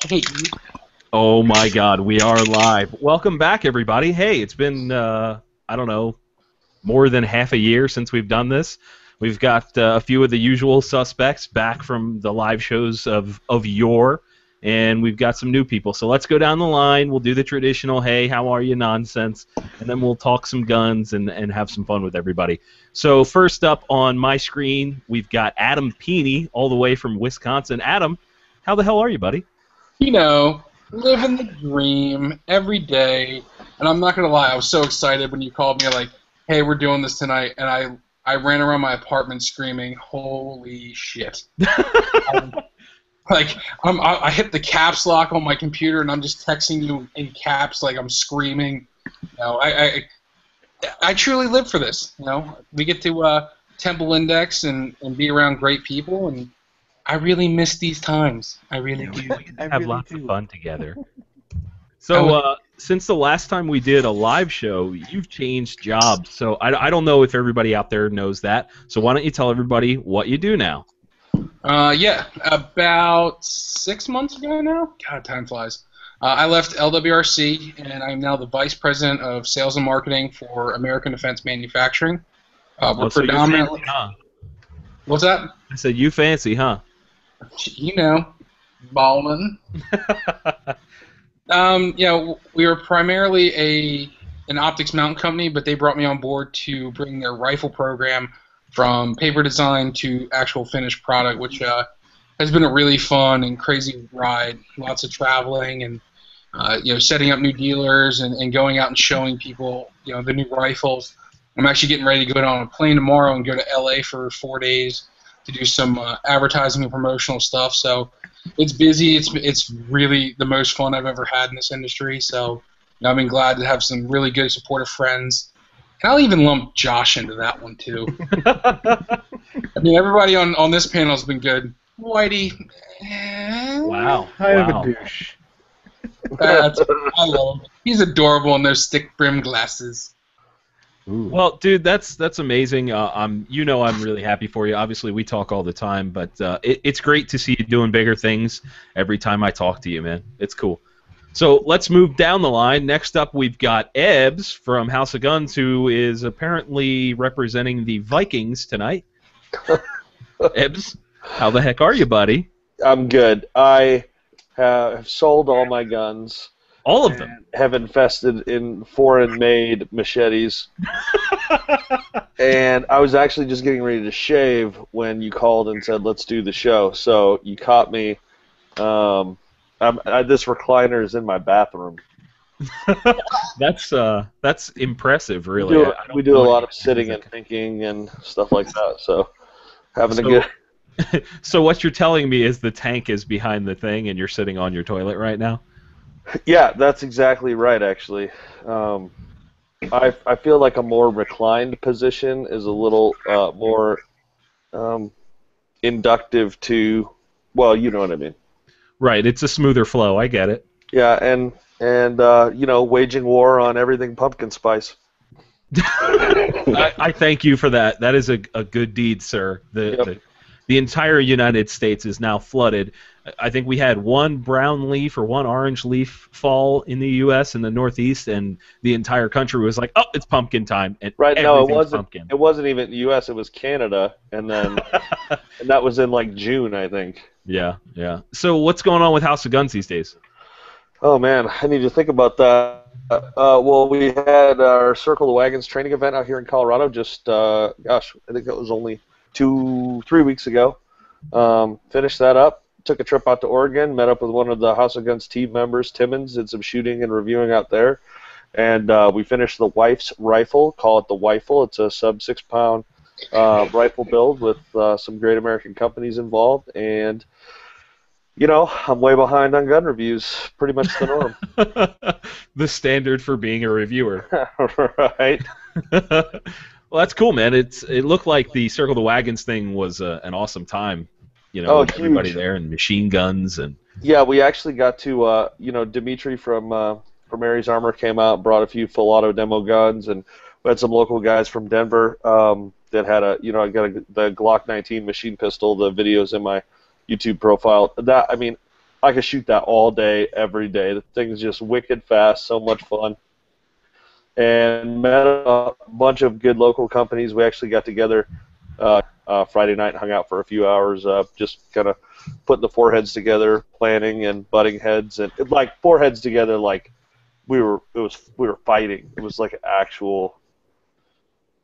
Hey, Oh my God, we are live. Welcome back, everybody. Hey, it's been I don't know, more than half a year since we've done this. We've got a few of the usual suspects back from the live shows of yore, and we've got some new people. So let's go down the line. We'll do the traditional "Hey, how are you?" nonsense, and then we'll talk some guns and have some fun with everybody. So first up on my screen, we've got Adam Peeney, all the way from Wisconsin. Adam, how the hell are you, buddy? you know, living the dream every day. And I'm not going to lie, I was so excited when you called me like, hey, we're doing this tonight. And I ran around my apartment screaming, holy shit. I hit the caps lock on my computer and I'm just texting you in caps like I'm screaming. I truly live for this. We get to Temple Index and be around great people, and I really miss these times. I really do. We can have lots of fun together. So, since the last time we did a live show, you've changed jobs. So I don't know if everybody out there knows that. So why don't you tell everybody what you do now? Yeah, about 6 months ago now. God, time flies. I left LWRC, and I'm now the Vice President of Sales and Marketing for American Defense Manufacturing. We're So you're predominantly... fancy, huh? What's that? I said you fancy, huh? Ballin'. We were primarily an optics mount company, but they brought me on board to bring their rifle program from paper design to actual finished product, which has been a really fun and crazy ride. Lots of traveling and setting up new dealers and going out and showing people the new rifles. I'm actually getting ready to go on a plane tomorrow and go to LA for 4 days to do some advertising and promotional stuff. So it's busy. It's really the most fun I've ever had in this industry. So I've been glad to have some really good supportive friends. And I'll even lump Josh into that one too. I mean, everybody on this panel has been good. Whitey. Wow. Kind of a douche. I love him. He's adorable in those thick brim glasses. Ooh. Well, dude, that's amazing. I'm really happy for you. Obviously, we talk all the time, but it's great to see you doing bigger things every time I talk to you, man. It's cool. So let's move down the line. Next up, we've got Ebbs from House of Guns, who is apparently representing the Vikings tonight. Ebbs, how the heck are you, buddy? I'm good. I have sold all my guns. All of them? Have invested in foreign-made machetes. And I was actually just getting ready to shave when you called and said, let's do the show. So you caught me. This recliner is in my bathroom. That's impressive, really. We do a lot of sitting and thinking and stuff like that. So having a good... So what you're telling me is the tank is behind the thing and you're sitting on your toilet right now? Yeah, that's exactly right, actually. I feel like a more reclined position is a little more inductive to, well, you know what I mean. Right, it's a smoother flow, I get it. Yeah, and waging war on everything pumpkin spice. I thank you for that. That is a good deed, sir. The entire United States is now flooded. I think we had one brown leaf or one orange leaf fall in the U.S. in the Northeast, and the entire country was like, "Oh, it's pumpkin time!" And right? No, it wasn't. Pumpkin. It wasn't even the U.S. It was Canada, and then and that was in like June, I think. Yeah, yeah. So what's going on with House of Guns these days? Oh man, I need to think about that. Well, we had our Circle the Wagons training event out here in Colorado. Just I think it was only 2-3 weeks ago. Finished that up. Took a trip out to Oregon, met up with one of the House of Guns team members, Timmons, did some shooting and reviewing out there. And we finished the Wife's rifle, call it the Wifle. It's a sub-6 pound rifle build with some great American companies involved. And, I'm way behind on gun reviews, pretty much the norm. The standard for being a reviewer. Right. Well, that's cool, man. It looked like the Circle the Wagons thing was an awesome time. Everybody huge. there and machine guns and. Yeah, we actually got to Dimitri from Aries Armor came out, brought a few full auto demo guns, and we had some local guys from Denver that had I got the Glock 19 machine pistol. The video's in my YouTube profile. I could shoot that all day, every day. The thing's just wicked fast, so much fun. And met a bunch of good local companies. We actually got together Friday night and hung out for a few hours, just kind of putting the four heads together, planning and butting heads, and like four heads together, like we were fighting. It was like an actual.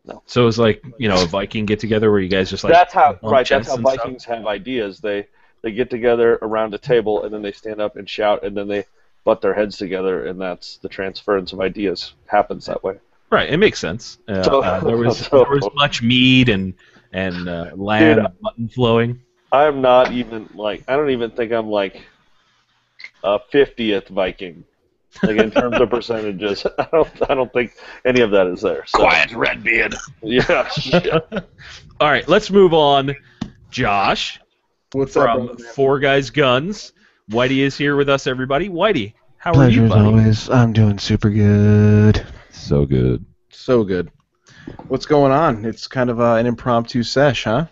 No. So it was like, a Viking get together where you guys just like. That's how Stuff? Vikings have ideas. They get together around a table and then they stand up and shout and then they butt their heads together, and that's the transference of ideas happens that way. Right, it makes sense. There was much mead and lamb and mutton flowing. I'm not even like, I don't even think I'm like a 50th Viking. Like in terms of percentages, I don't think any of that is there. So. Quiet, Redbeard. Yeah. All right, let's move on. Josh, what's up, from Four Guys Guns. Whitey is here with us, everybody. Whitey, how are Pleasure you, as buddy? always. I'm doing super good. So good. So good. What's going on? It's kind of an impromptu sesh, huh?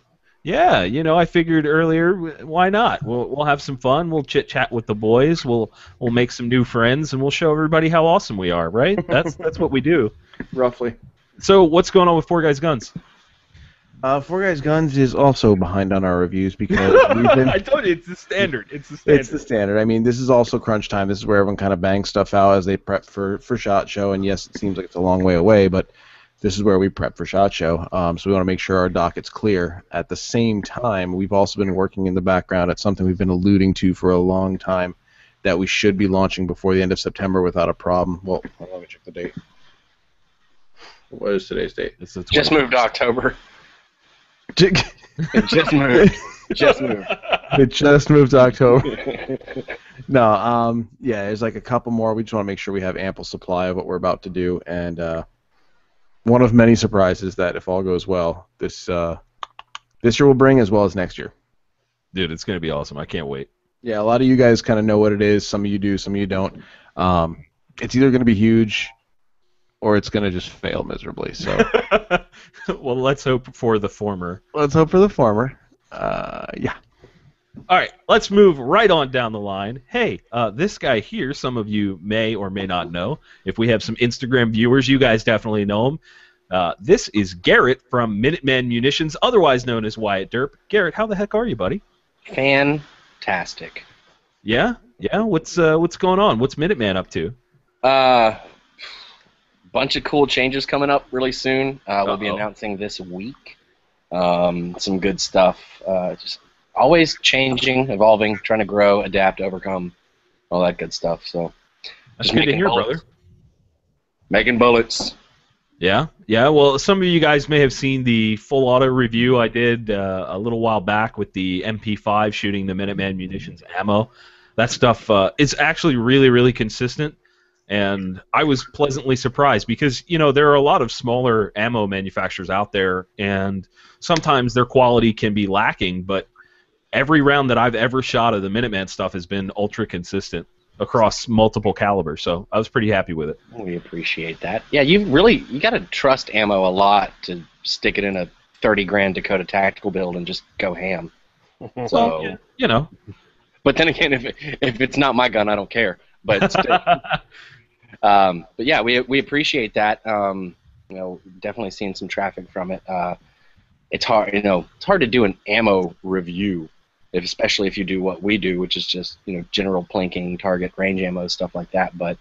Yeah, I figured earlier, why not? We'll have some fun. We'll chit chat with the boys. We'll make some new friends, and we'll show everybody how awesome we are. Right? That's what we do. Roughly. So, what's going on with Four Guys Guns? Four Guys Guns is also behind on our reviews because we've been... I told you, it's the standard. It's the standard. I mean, this is also crunch time. This is where everyone kind of bangs stuff out as they prep for SHOT Show. And yes, it seems like it's a long way away, but this is where we prep for SHOT Show. So we want to make sure our docket's clear. At the same time, we've also been working in the background at something we've been alluding to for a long time that we should be launching before the end of September without a problem. Well, let me check the date. What is today's date? It's the 20th. Just moved to October. It Just moved. Just moved. It just moved to October. No, yeah, there's like a couple more. We just want to make sure we have ample supply of what we're about to do, and one of many surprises that, if all goes well, this year will bring, as well as next year. Dude, it's gonna be awesome. I can't wait. Yeah, a lot of you guys kind of know what it is. Some of you do, some of you don't. It's either going to be huge, or it's going to just fail miserably. So, well, let's hope for the former. let's hope for the former. Yeah. All right, let's move right on down the line. Hey, this guy here, some of you may or may not know. If we have some Instagram viewers, you guys definitely know him. This is Garrett from Minuteman Munitions, otherwise known as Wyatt Derp. Garrett, how the heck are you, buddy? Fantastic. Yeah? Yeah? What's going on? What's Minuteman up to? Bunch of cool changes coming up really soon. We'll be announcing this week. Some good stuff. Just always changing, evolving, trying to grow, adapt, overcome, all that good stuff. So That's good to hear, bullets. brother. Making bullets. Yeah, yeah. Well, some of you guys may have seen the full auto review I did a little while back with the MP5 shooting the Minuteman Munitions ammo. That stuff is actually really, really consistent, and I was pleasantly surprised because, there are a lot of smaller ammo manufacturers out there, and sometimes their quality can be lacking, but every round that I've ever shot of the Minuteman stuff has been ultra consistent across multiple calibers, so I was pretty happy with it. We appreciate that. Yeah, you got to trust ammo a lot to stick it in a 30 grand Dakota tactical build and just go ham. So, Well, But then again, if it's not my gun, I don't care. But yeah, we appreciate that. Definitely seeing some traffic from it. It's hard, it's hard to do an ammo review, especially if you do what we do, which is just general plinking, target range ammo, stuff like that. But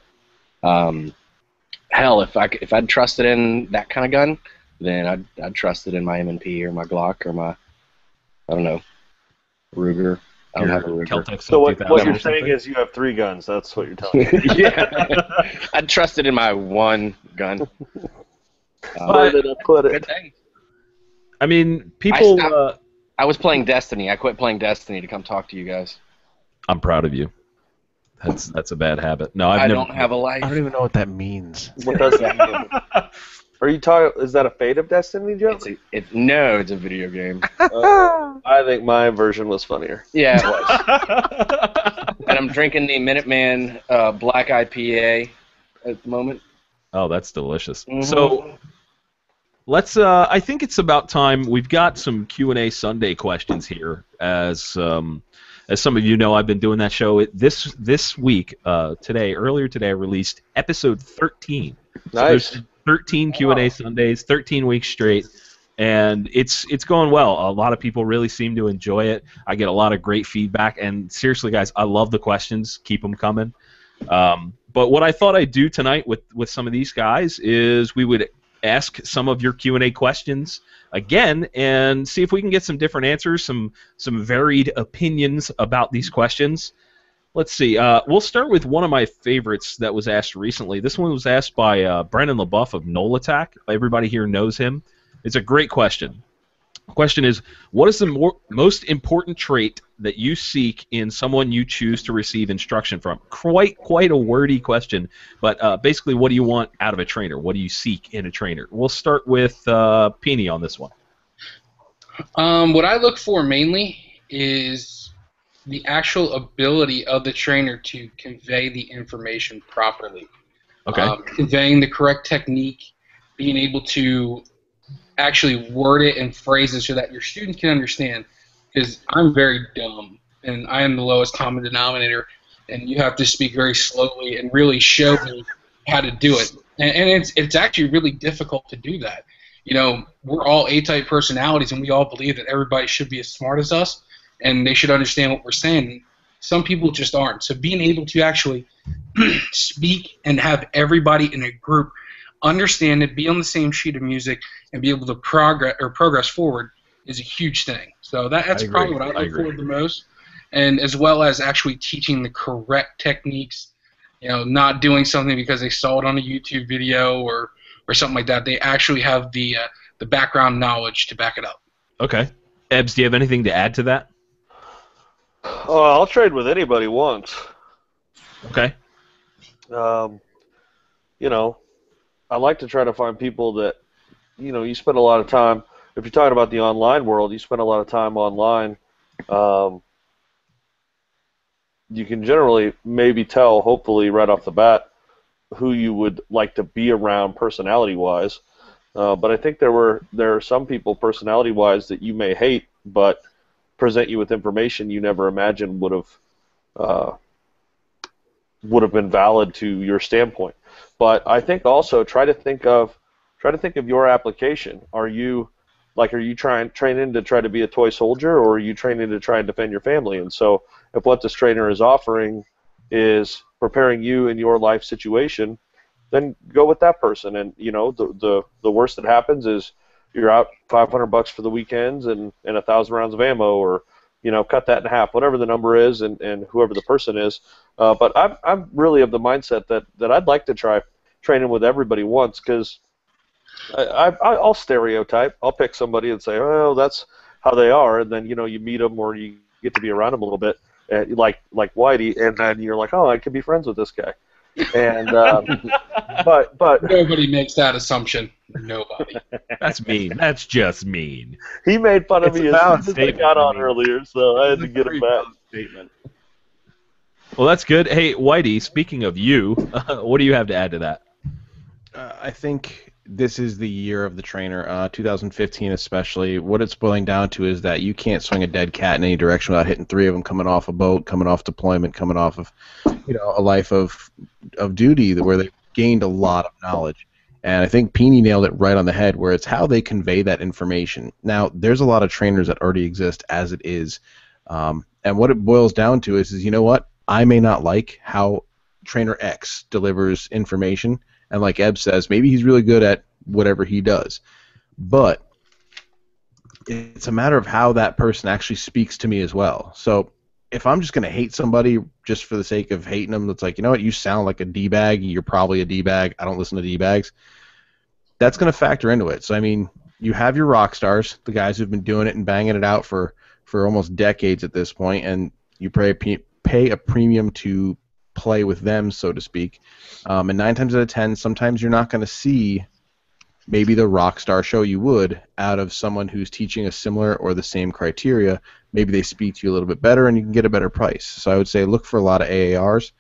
hell, if I'd trusted in that kind of gun, then I'd trust it in my M&P or my Glock or my Ruger. I don't have a Ruger. Celtic So what 2000 you're or saying something. is you have 3 guns. That's what you're telling me. Yeah, I'd trust it in my one gun. Where did I put Good it? thing. I mean, people. I was playing Destiny. I quit playing Destiny to come talk to you guys. I'm proud of you. That's a bad habit. No, I I've never. don't have a life. I don't even know what that means. What does that mean? Are you talking? Is that a Fate of Destiny joke? No, it's a video game. I think my version was funnier. Yeah, it was. And I'm drinking the Minuteman Black IPA at the moment. Oh, that's delicious. Mhm. So let's. I think it's about time. We've got some Q&A Sunday questions here, as As some of you know, I've been doing that show this week. Earlier today, I released episode 13. Nice. So there's 13 Q&A Sundays, 13 weeks straight, and it's going well. A lot of people really seem to enjoy it. I get a lot of great feedback, and seriously, guys, I love the questions. Keep them coming. But what I thought I'd do tonight with some of these guys is we would ask some of your Q&A questions again and see if we can get some different answers, some varied opinions about these questions. Let's see. We'll start with one of my favorites that was asked recently. This one was asked by Brennan LaBeouf of Knoll Attack. Everybody here knows him. It's a great question. The question is, what is the most important trait that you seek in someone you choose to receive instruction from? Quite a wordy question, but basically, what do you want out of a trainer? What do you seek in a trainer? We'll start with Peony on this one. What I look for mainly is the actual ability of the trainer to convey the information properly. Okay. Conveying the correct technique, being able to actually word it and phrase it so that your students can understand, because I'm very dumb and I am the lowest common denominator, and you have to speak very slowly and really show me how to do it, and it's actually really difficult to do that. You know, we're all A-type personalities, and we all believe that everybody should be as smart as us and they should understand what we're saying. Some people just aren't. So being able to actually speak and have everybody in a group understand it, be on the same sheet of music, and be able to progress forward is a huge thing. So that's probably what I look for the most, and as well as actually teaching the correct techniques. You know, not doing something because they saw it on a YouTube video or something like that. They actually have the background knowledge to back it up. Okay. Ebbs, do you have anything to add to that? Oh, I'll trade with anybody once. Okay. You know, I like to try to find people that, you know, you spend a lot of time, if you're talking about the online world, you spend a lot of time online. You can generally maybe tell, hopefully, right off the bat, who you would like to be around personality-wise. But I think there are some people, personality-wise, that you may hate, but present you with information you never imagined would have been valid to your standpoint. But I think also try to think of your application. Are you training to try to be a toy soldier, or are you training to try and defend your family? And so if what this trainer is offering is preparing you in your life situation, then go with that person. And you know, the worst that happens is you're out $500 for the weekends and 1,000 rounds of ammo, or you know, cut that in half, whatever the number is, and whoever the person is. But I'm really of the mindset that I'd like to try training with everybody once, because I'll stereotype. I'll pick somebody and say, oh, that's how they are, and then you know, you meet them or you get to be around them a little bit, like Whitey, and then you're like, oh, I could be friends with this guy. And but nobody makes that assumption. Nobody. That's mean. That's just mean. He made fun of me as soon as I got on mean. Earlier, so I had to get him back. Statement. Well, that's good. Hey, Whitey, speaking of you, what do you have to add to that? I think this is the year of the trainer, 2015 especially. What it's boiling down to is that you can't swing a dead cat in any direction without hitting three of them coming off a boat, coming off deployment, coming off of, you know, a life of duty where they gained a lot of knowledge. And I think Peony nailed it right on the head, where it's how they convey that information. Now, there's a lot of trainers that already exist as it is. And what it boils down to is you know what? I may not like how Trainer X delivers information, and like Ebb says, maybe he's really good at whatever he does. But it's a matter of how that person actually speaks to me as well. So if I'm just going to hate somebody just for the sake of hating them, it's like, you know what, you sound like a D-bag, you're probably a D-bag, I don't listen to D-bags. That's going to factor into it. So, I mean, you have your rock stars, the guys who've been doing it and banging it out for almost decades at this point, and you pay a premium to play with them, so to speak. And 9 times out of 10, sometimes you're not going to see maybe the rock star show you would out of someone who's teaching a similar or the same criteria. Maybe they speak to you a little bit better and you can get a better price. So I would say look for a lot of AARs,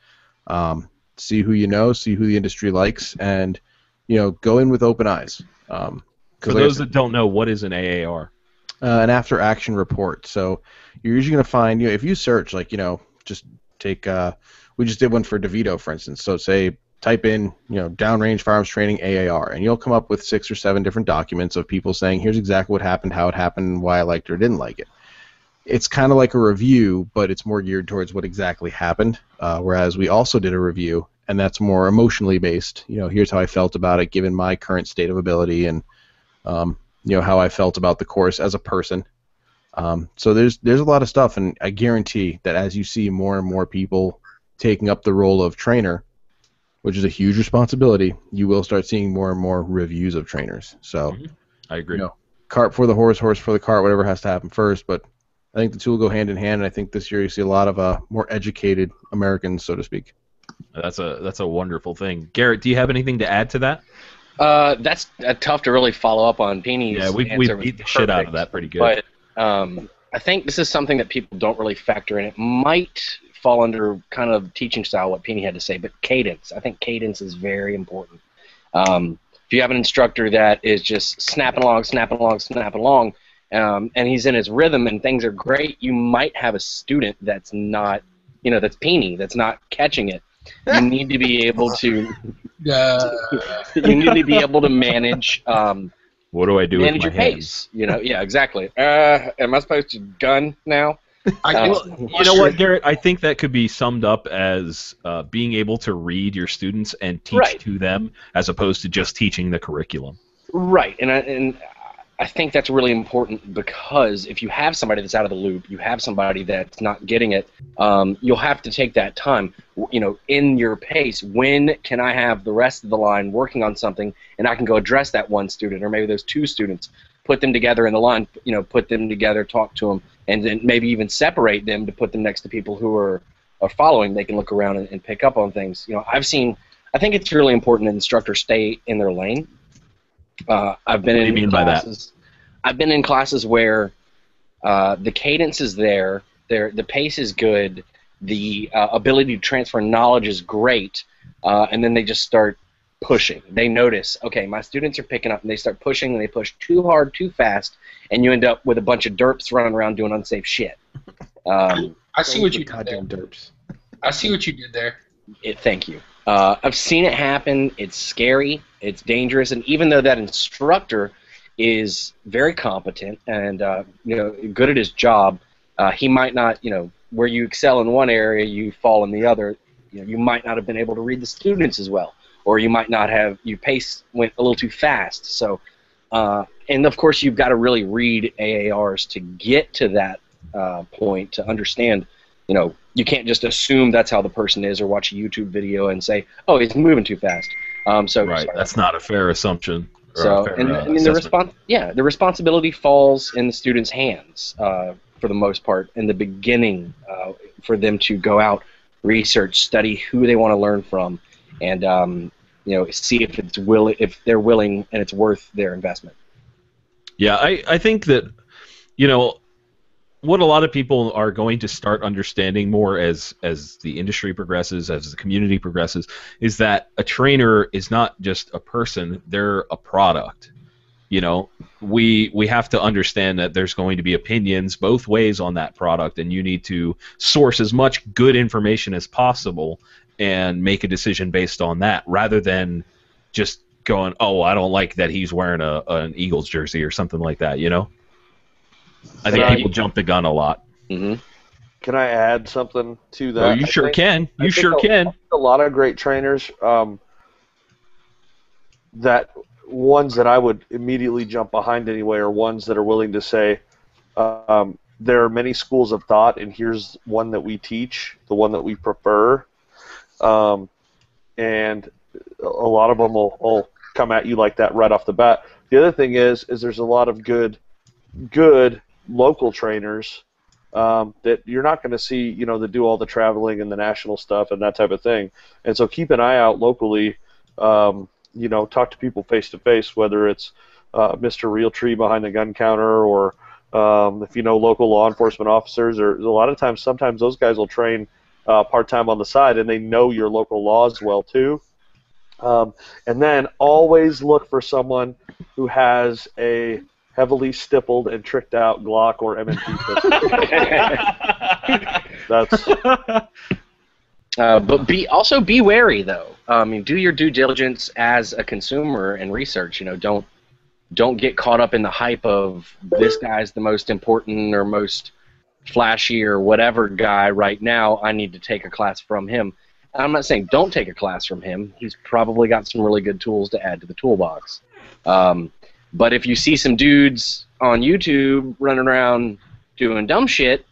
see who you know, see who the industry likes, and you know, go in with open eyes. For those that don't know, what is an AAR? an after-action report. So you're usually going to find, if you search, just take, we just did one for DeVito, for instance. So say, type in, downrange firearms training AAR, and you'll come up with 6 or 7 different documents of people saying, here's exactly what happened, how it happened, why I liked it or didn't like it. It's kind of like a review, but it's more geared towards what exactly happened, whereas we also did a review, and that's more emotionally based. Here's how I felt about it, given my current state of ability, and how I felt about the course as a person. So there's a lot of stuff, and I guarantee that as you see more and more people taking up the role of trainer, which is a huge responsibility, you will start seeing more and more reviews of trainers. So I agree. Cart for the horse, horse for the cart, whatever has to happen first, but I think the two will go hand in hand, and I think this year you see a lot of more educated Americans, so to speak. That's a wonderful thing. Garrett, do you have anything to add to that? That's tough to really follow up on. Peeny's we beat the shit out of that pretty good. But I think this is something that people don't really factor in. It might fall under kind of teaching style, what Peeny had to say, but cadence. I think cadence is very important. If you have an instructor that is just snapping along, and he's in his rhythm and things are great, you might have a student that's not, that's Peeny, that's not catching it. You need to be able to. You need to be able to manage. What do I do with my your hands? pace? Yeah, exactly. Am I supposed to gun now? You know what, Garrett? I think that could be summed up as being able to read your students and teach to them, as opposed to just teaching the curriculum. Right, and I think that's really important, because if you have somebody that's out of the loop, you have somebody that's not getting it, you'll have to take that time, in your pace. When can I have the rest of the line working on something, and I can go address that one student, or maybe those 2 students, put them together in the line, put them together, talk to them, and then maybe even separate them to put them next to people who are following. They can look around and pick up on things. I think it's really important that instructors stay in their lane. I've been in classes. I've been in classes where the cadence is there, the pace is good, the ability to transfer knowledge is great, and then they just start pushing. They notice, okay, my students are picking up, and they start pushing, and they push too hard, too fast, and you end up with a bunch of derps running around doing unsafe shit. I see what you did there. Derps. I see what you did there. Thank you. I've seen it happen. It's scary. It's dangerous. And even though that instructor is very competent and good at his job, he might not, where you excel in one area, you fall in the other. You might not have been able to read the students as well, or you might not have. Your pace went a little too fast. So, and of course, you've got to really read AARs to get to that point to understand. You can't just assume that's how the person is, or watch a YouTube video and say, "Oh, he's moving too fast." That's not a fair assumption. So, the responsibility falls in the student's hands for the most part in the beginning, for them to go out, research, study who they want to learn from, and see if they're willing and it's worth their investment. Yeah, I think that what a lot of people are going to start understanding more as the industry progresses, as the community progresses, is that a trainer is not just a person, they're a product. We have to understand that there's going to be opinions both ways on that product, and you need to source as much good information as possible and make a decision based on that, rather than just going, oh, I don't like that he's wearing an Eagles jersey or something like that, I think people jump the gun a lot. Mm-hmm. Can I add something to that? Oh, you sure can. You sure can. A lot of great trainers, that ones that I would immediately jump behind anyway are ones that are willing to say, there are many schools of thought, and here's one that we teach, the one that we prefer. And a lot of them will come at you like that right off the bat. The other thing is there's a lot of good local trainers that you're not going to see, that do all the traveling and the national stuff and that type of thing. And so keep an eye out locally. Talk to people face to face, whether it's Mr. Realtree behind the gun counter, or if local law enforcement officers, or a lot of times, sometimes those guys will train part-time on the side, and they know your local laws well too. And then always look for someone who has a heavily stippled and tricked out Glock or M&P pistol. But be wary though. I mean, do your due diligence as a consumer and research. Don't get caught up in the hype of this guy's the most important or most flashy or whatever guy right now. I need to take a class from him. I'm not saying don't take a class from him. He's probably got some really good tools to add to the toolbox. But if you see some dudes on YouTube running around doing dumb shit,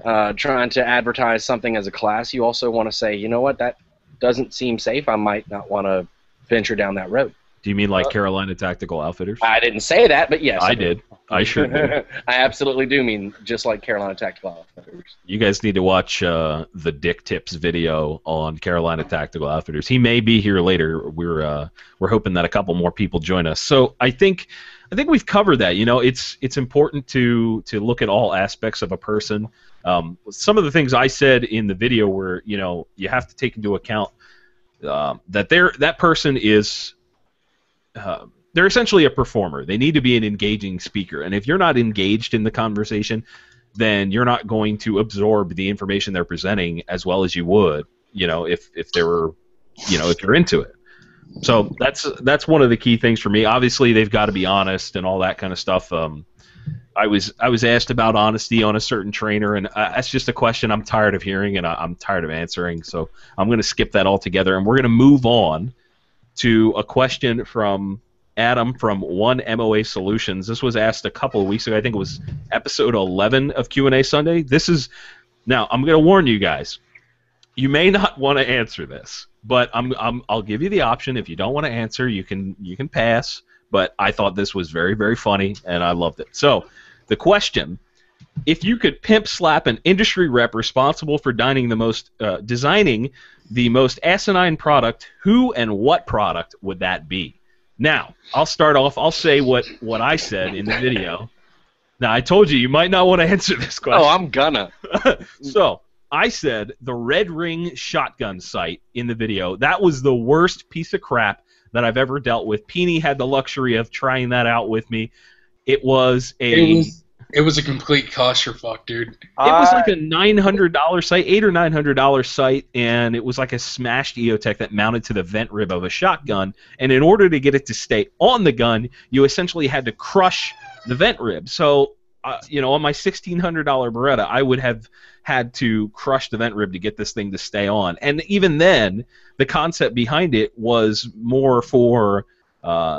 trying to advertise something as a class, you also want to say, you know what, that doesn't seem safe. I might not want to venture down that road. Do you mean like Carolina Tactical Outfitters? I didn't say that, but yes. I did. I sure did. I absolutely do mean just like Carolina Tactical Outfitters. You guys need to watch the Dick Tips video on Carolina Tactical Outfitters. He may be here later. We're hoping that a couple more people join us. So I think we've covered that. It's important to look at all aspects of a person. Some of the things I said in the video were, you have to take into account that that person is. They're essentially a performer. They need to be an engaging speaker. And if you're not engaged in the conversation, then you're not going to absorb the information they're presenting as well as you would, if they were, if you're into it. So that's one of the key things for me. Obviously, they've got to be honest and all that kind of stuff. I was asked about honesty on a certain trainer, and that's just a question I'm tired of hearing and I'm tired of answering. So I'm going to skip that altogether, and we're going to move on to a question from Adam from One MOA Solutions. This was asked a couple of weeks ago. I think it was episode 11 of Q&A Sunday. Now I'm going to warn you guys. You may not want to answer this, but I'll give you the option. If you don't want to answer, you can pass. But I thought this was very, very funny, and I loved it. So the question: if you could pimp slap an industry rep responsible for designing the most asinine product, who and what product would that be? Now, I'll start off. I'll say what I said in the video. Now, I told you might not want to answer this question. Oh, I'm gonna. So, I said the Red Ring shotgun sight in the video. That was the worst piece of crap that I've ever dealt with. Peony had the luxury of trying that out with me. It was a complete clusterfuck, dude. It was like a $900 sight, $800 or $900 sight, and it was like a smashed EOTech that mounted to the vent rib of a shotgun. And in order to get it to stay on the gun, you essentially had to crush the vent rib. So, on my $1,600 Beretta, I would have had to crush the vent rib to get this thing to stay on. And even then, the concept behind it was more for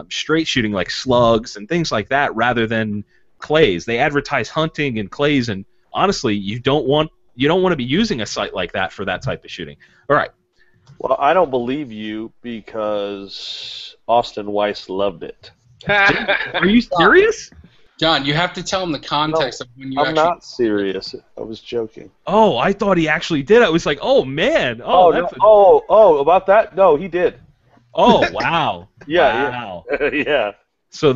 straight shooting, like slugs and things like that, rather than clays. They advertise hunting and clays, and honestly, you don't want to be using a sight like that for that type of shooting. All right. Well, I don't believe you because Austin Weiss loved it. Are you serious? John, you have to tell him the context of when you I'm not serious. I was joking. Oh, I thought he actually did. I was like, oh man. About that? No, he did. Oh, wow. Yeah. Wow. Yeah. So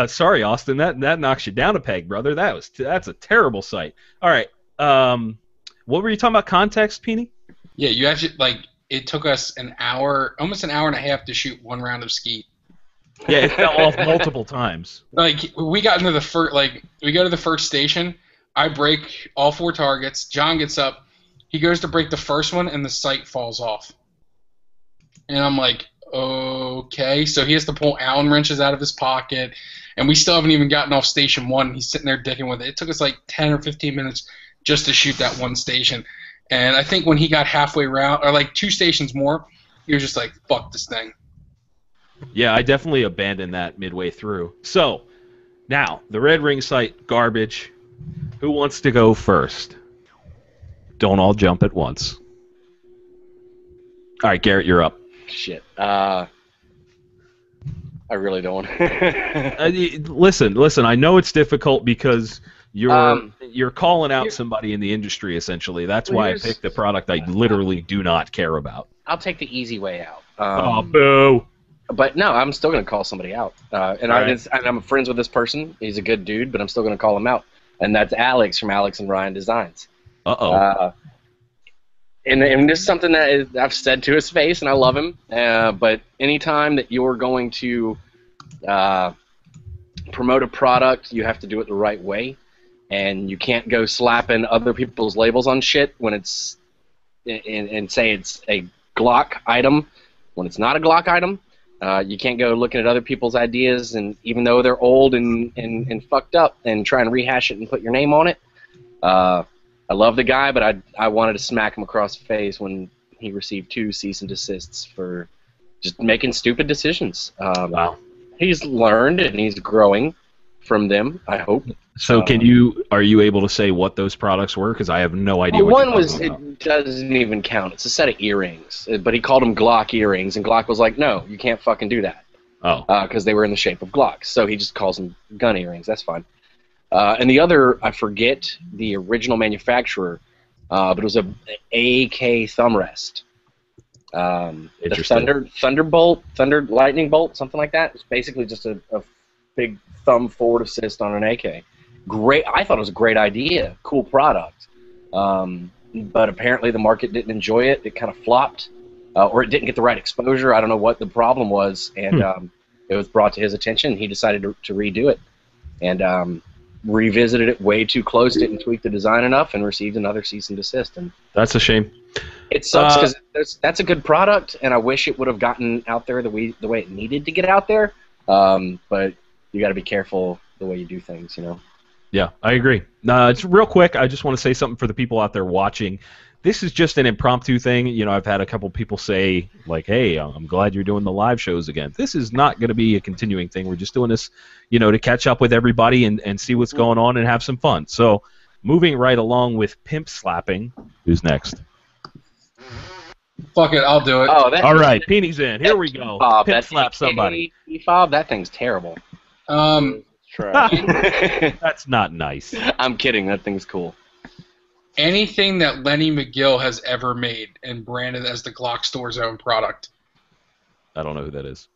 sorry, Austin. That knocks you down a peg, brother. That's a terrible sight. All right. What were you talking about? Context, Peony? Yeah, you actually it took us almost an hour and a half to shoot one round of skeet. Yeah, it fell off multiple times. We got into we go to the first station. I break all 4 targets. John gets up. He goes to break the first one, and the sight falls off. And I'm like, okay. So he has to pull Allen wrenches out of his pocket, and we still haven't even gotten off station 1. He's sitting there dicking with it. It took us 10 or 15 minutes just to shoot that one station. And I think when he got halfway around, or 2 stations more, he was just like, fuck this thing. Yeah, I definitely abandoned that midway through. So, now, the Red Ring sight, garbage. Who wants to go first? Don't all jump at once. All right, Garrett, you're up. Shit. I really don't. Listen. I know it's difficult because you're calling out somebody in the industry, essentially. That's why I picked the product I literally do not care about. I'll take the easy way out. Oh, boo. But no, I'm still going to call somebody out. I'm friends with this person. He's a good dude, but I'm still going to call him out. And that's Alex from Alex and Ryan Designs. Uh-oh. And this is something that I've said to his face, and I love him. But anytime that you're going to promote a product, you have to do it the right way, and you can't go slapping other people's labels on shit when it's and say it's a Glock item when it's not a Glock item. You can't go looking at other people's ideas, and even though they're old and fucked up, and try and rehash it and put your name on it. I love the guy, but I wanted to smack him across the face when he received 2 cease and desists for just making stupid decisions. Wow. He's learned and he's growing from them, I hope. So are you able to say what those products were? Because I have no idea what one you're was, talking about. it doesn't even count. It's a set of earrings, but he called them Glock earrings, and Glock was like, no, you can't fucking do that. Oh. Because they were in the shape of Glocks, so he just calls them gun earrings. That's fine. And the other, I forget the original manufacturer, but it was a AK thumb rest. The Thunder Lightning Bolt, something like that. It's basically just a big thumb forward assist on an AK. Great. I thought it was a great idea. Cool product. But apparently the market didn't enjoy it. It kind of flopped, or it didn't get the right exposure. I don't know what the problem was, and it was brought to his attention. He decided to redo it, and revisited it way too close, didn't tweak the design enough, and received another cease and desist. And that's a shame. it sucks because that's a good product, and I wish it would have gotten out there the way it needed to get out there. But you got to be careful the way you do things, you know. Yeah, I agree. It's real quick. I just want to say something for the people out there watching. This is just an impromptu thing. You know, I've had a couple people say, like, hey, I'm glad you're doing the live shows again. This is not going to be a continuing thing. We're just doing this, you know, to catch up with everybody and see what's going on and have some fun. So, moving right along with pimp slapping. Who's next? Fuck it, I'll do it. Oh, All right, Peeny's in. Here we go. Pimp slap somebody. Fob, that thing's terrible. That's not nice. I'm kidding. That thing's cool. Anything that Lenny McGill has ever made and branded as the Glock store's own product. I don't know who that is.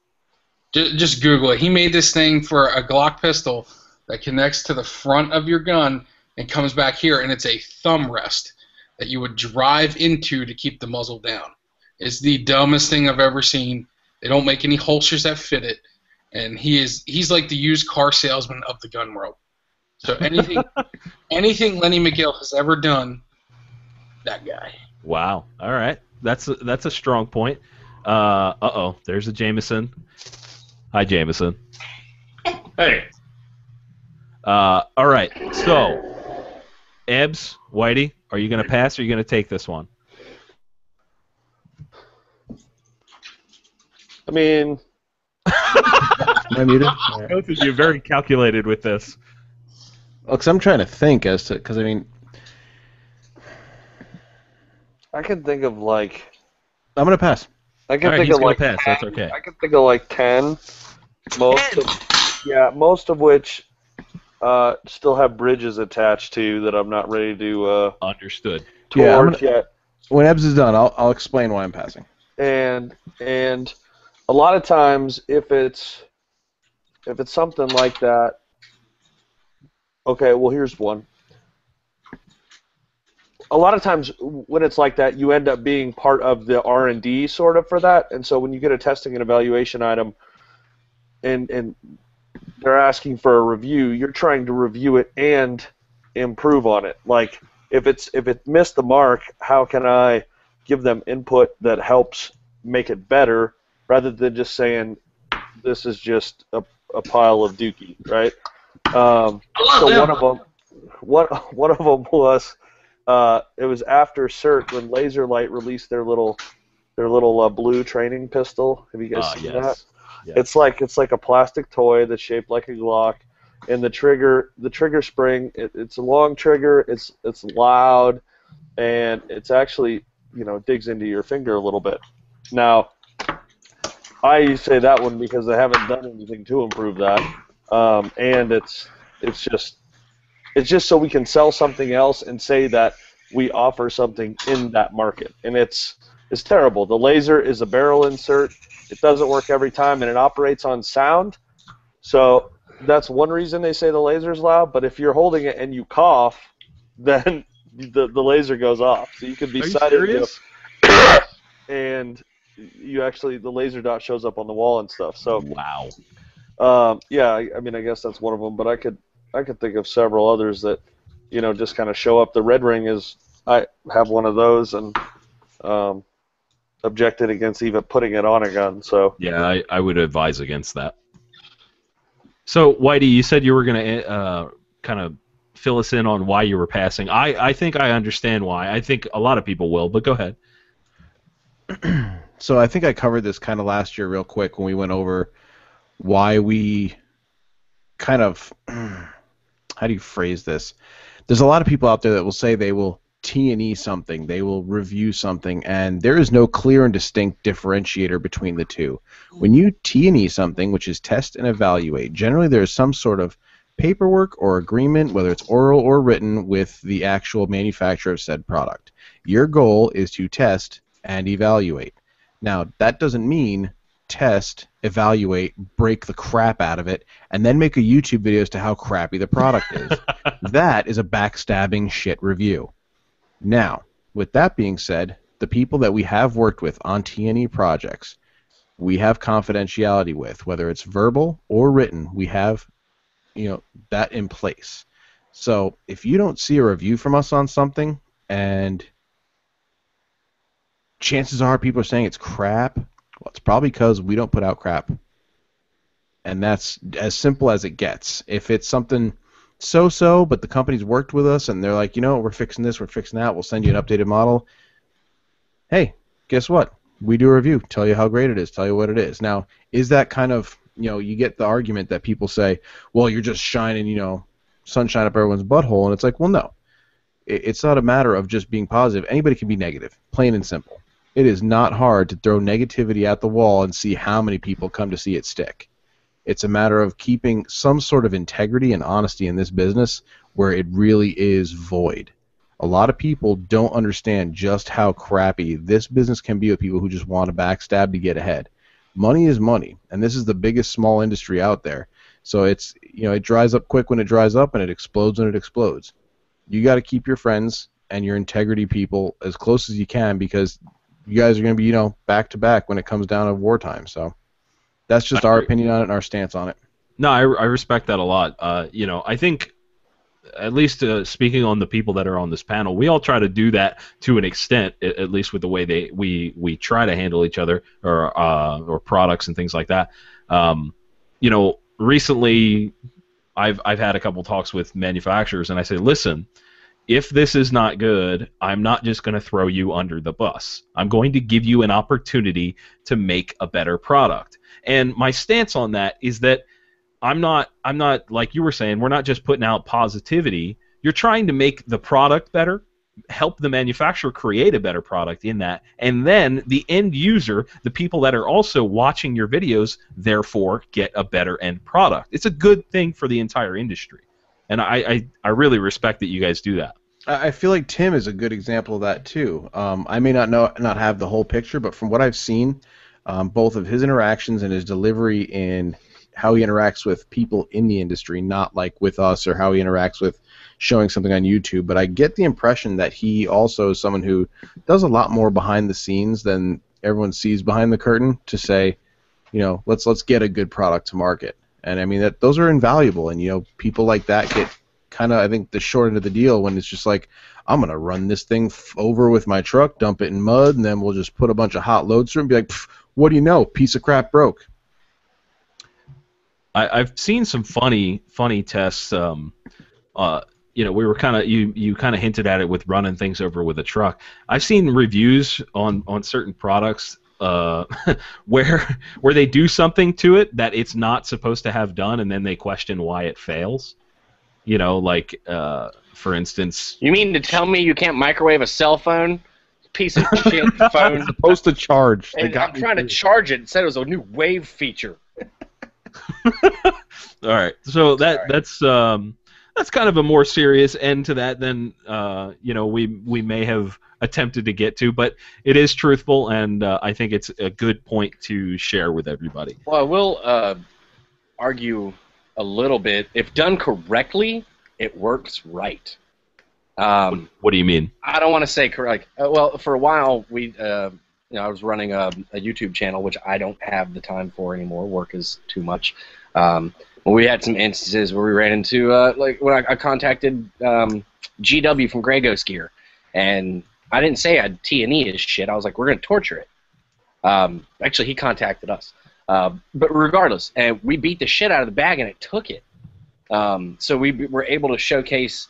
Just Google it. He made this thing for a Glock pistol that connects to the front of your gun and comes back here, and it's a thumb rest that you would drive into to keep the muzzle down. It's the dumbest thing I've ever seen. They don't make any holsters that fit it, and he's like the used car salesman of the gun world. So anything Lenny McGill has ever done, that guy. Wow. All right. That's a strong point. Uh-oh. There's a Jameson. Hi, Jameson. Hey. All right. So, Ebbs, Whitey, are you going to pass or are you going to take this one? I mean... Am I muted? Right. Both of you very calculated with this. Well, because I'm trying to think as to... Because, I mean... I can think of, like... I'm going to pass. I can think he's of, gonna like, pass. 10, That's okay. I can think of, like, 10. Most of which still have bridges attached to that I'm not ready to... Understood. Towards yet. When Ebbs is done, I'll explain why I'm passing. And a lot of times, if it's something like that, okay, well, here's one. A lot of times when it's like that, you end up being part of the R&D sort of for that, and so when you get a testing and evaluation item and they're asking for a review, you're trying to review it and improve on it. Like, if it missed the mark, how can I give them input that helps make it better rather than just saying this is just a pile of dookie, right? So one of them was it was after CERT when Laser Light released their little blue training pistol. Have you guys seen that? Yes. It's like a plastic toy that's shaped like a Glock, and the trigger spring it's a long trigger. It's loud, and it's actually digs into your finger a little bit. Now, I say that one because I haven't done anything to improve that, and it's just so we can sell something else and say that we offer something in that market, and it's terrible. The laser is a barrel insert. It doesn't work every time, and it operates on sound. So that's one reason they say the laser's loud. But if you're holding it and you cough, then the laser goes off. So you could be sighted, and you actually the laser dot shows up on the wall and stuff. So wow. Yeah, I mean, I guess that's one of them, but I could think of several others that, just kind of show up. The red ring is, I have one of those, and objected against even putting it on a gun. So Yeah, I would advise against that. So, Whitey, you said you were going to kind of fill us in on why you were passing. I think I understand why. I think a lot of people will, but go ahead. So I think I covered this kind of last year real quick when we went over why we kind of, how do you phrase this? There's a lot of people out there that will say they will T&E something, they will review something, and there is no clear and distinct differentiator between the two. When you T&E something, which is test and evaluate, generally there is some sort of paperwork or agreement, whether it's oral or written, with the actual manufacturer of said product. Your goal is to test and evaluate. Now, that doesn't mean test, evaluate, break the crap out of it, and then make a YouTube video as to how crappy the product is. That is a backstabbing shit review. Now, with that being said, the people that we have worked with on T&E projects, we have confidentiality with, whether it's verbal or written, we have, that in place. So if you don't see a review from us on something, and chances are people are saying it's crap, well, it's probably because we don't put out crap. And that's as simple as it gets. If it's something so-so, but the company's worked with us and they're like, we're fixing this, we're fixing that, we'll send you an updated model. Hey, guess what? We do a review, tell you how great it is, tell you what it is. Now, is that kind of, you get the argument that people say, well, you're just shining, sunshine up everyone's butthole, and it's like, well, no. It's not a matter of just being positive. Anybody can be negative, plain and simple. It is not hard to throw negativity at the wall and see how many people come to see it stick. It's a matter of keeping some sort of integrity and honesty in this business where it really is void. A lot of people don't understand just how crappy this business can be with people who just want to backstab to get ahead. Money is money, and this is the biggest small industry out there. So it's, it dries up quick when it dries up, and it explodes when it explodes. You got to keep your friends and your integrity people as close as you can, because you guys are going to be, back to back when it comes down to wartime. So that's just our opinion on it and our stance on it. No, I respect that a lot. I think, at least speaking on the people that are on this panel, we all try to do that to an extent, at least with the way we try to handle each other or products and things like that. Recently I've had a couple talks with manufacturers, and I say, listen, if this is not good, I'm not just going to throw you under the bus. I'm going to give you an opportunity to make a better product. And my stance on that is that I'm not like you were saying, we're not just putting out positivity. You're trying to make the product better, help the manufacturer create a better product in that, and then the end user, the people that are also watching your videos, therefore get a better end product. It's a good thing for the entire industry. And I really respect that you guys do that. I feel like Tim is a good example of that too. I may not have the whole picture, but from what I've seen, both of his interactions and his delivery in how he interacts with people in the industry, not like with us or how he interacts with showing something on YouTube, but I get the impression that he also is someone who does a lot more behind the scenes than everyone sees behind the curtain to say, let's get a good product to market. And I mean, those are invaluable, and people like that get kind of, I think, the short end of the deal when it's just like, I'm going to run this thing over with my truck, dump it in mud, and then we'll just put a bunch of hot loads through it and be like, what do you know, piece of crap broke. I've seen some funny tests. We were kind of you kind of hinted at it with running things over with a truck. I've seen reviews on certain products where they do something to it that it's not supposed to have done, and then they question why it fails. For instance. You mean to tell me you can't microwave a cell phone? Piece of shit phone. It's supposed to charge. And I'm trying to charge it. It said it was a new wave feature. All right, so that's kind of a more serious end to that than we may have attempted to get to, but it is truthful, and I think it's a good point to share with everybody. Well, I will argue a little bit. If done correctly, it works right. What do you mean? I don't want to say correct. Well, for a while we I was running a YouTube channel, which I don't have the time for anymore. Work is too much. Well, we had some instances where we ran into, like when I contacted GW from Grey Ghost Gear, and I didn't say I'd T&E his shit. I was like, we're going to torture it. Actually, he contacted us. But regardless, and we beat the shit out of the bag, and it took it. So we were able to showcase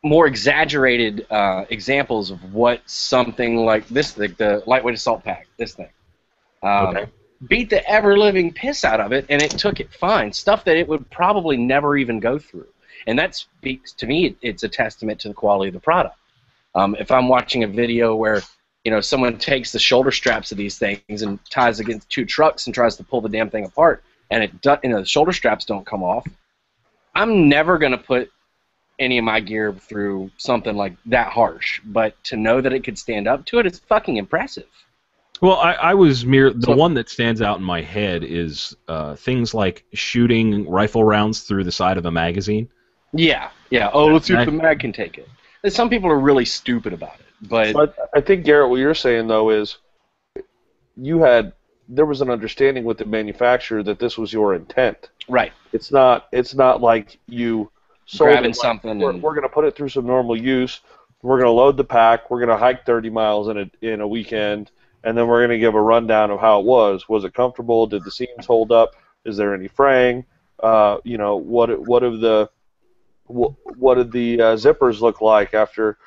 more exaggerated examples of what something like this, the lightweight assault pack, this thing, beat the ever-living piss out of it, and it took it fine. Stuff that it would probably never even go through. And that speaks, to me, it's a testament to the quality of the product. If I'm watching a video where someone takes the shoulder straps of these things and ties against 2 trucks and tries to pull the damn thing apart, and the shoulder straps don't come off, I'm never going to put any of my gear through something like that harsh. But to know that it could stand up to it is fucking impressive. Well, I was the one that stands out in my head is things like shooting rifle rounds through the side of a magazine. Yeah. Oh, let's see if the mag can take it. And some people are really stupid about it. But I think, Garrett, what you're saying, though, is there was an understanding with the manufacturer that this was your intent. Right. It's not like you sold grabbing it, something. We're going to put it through some normal use. We're going to load the pack. We're going to hike 30 miles in a weekend, and then we're going to give a rundown of how it was. Was it comfortable? Did the seams hold up? Is there any fraying? What did the zippers look like after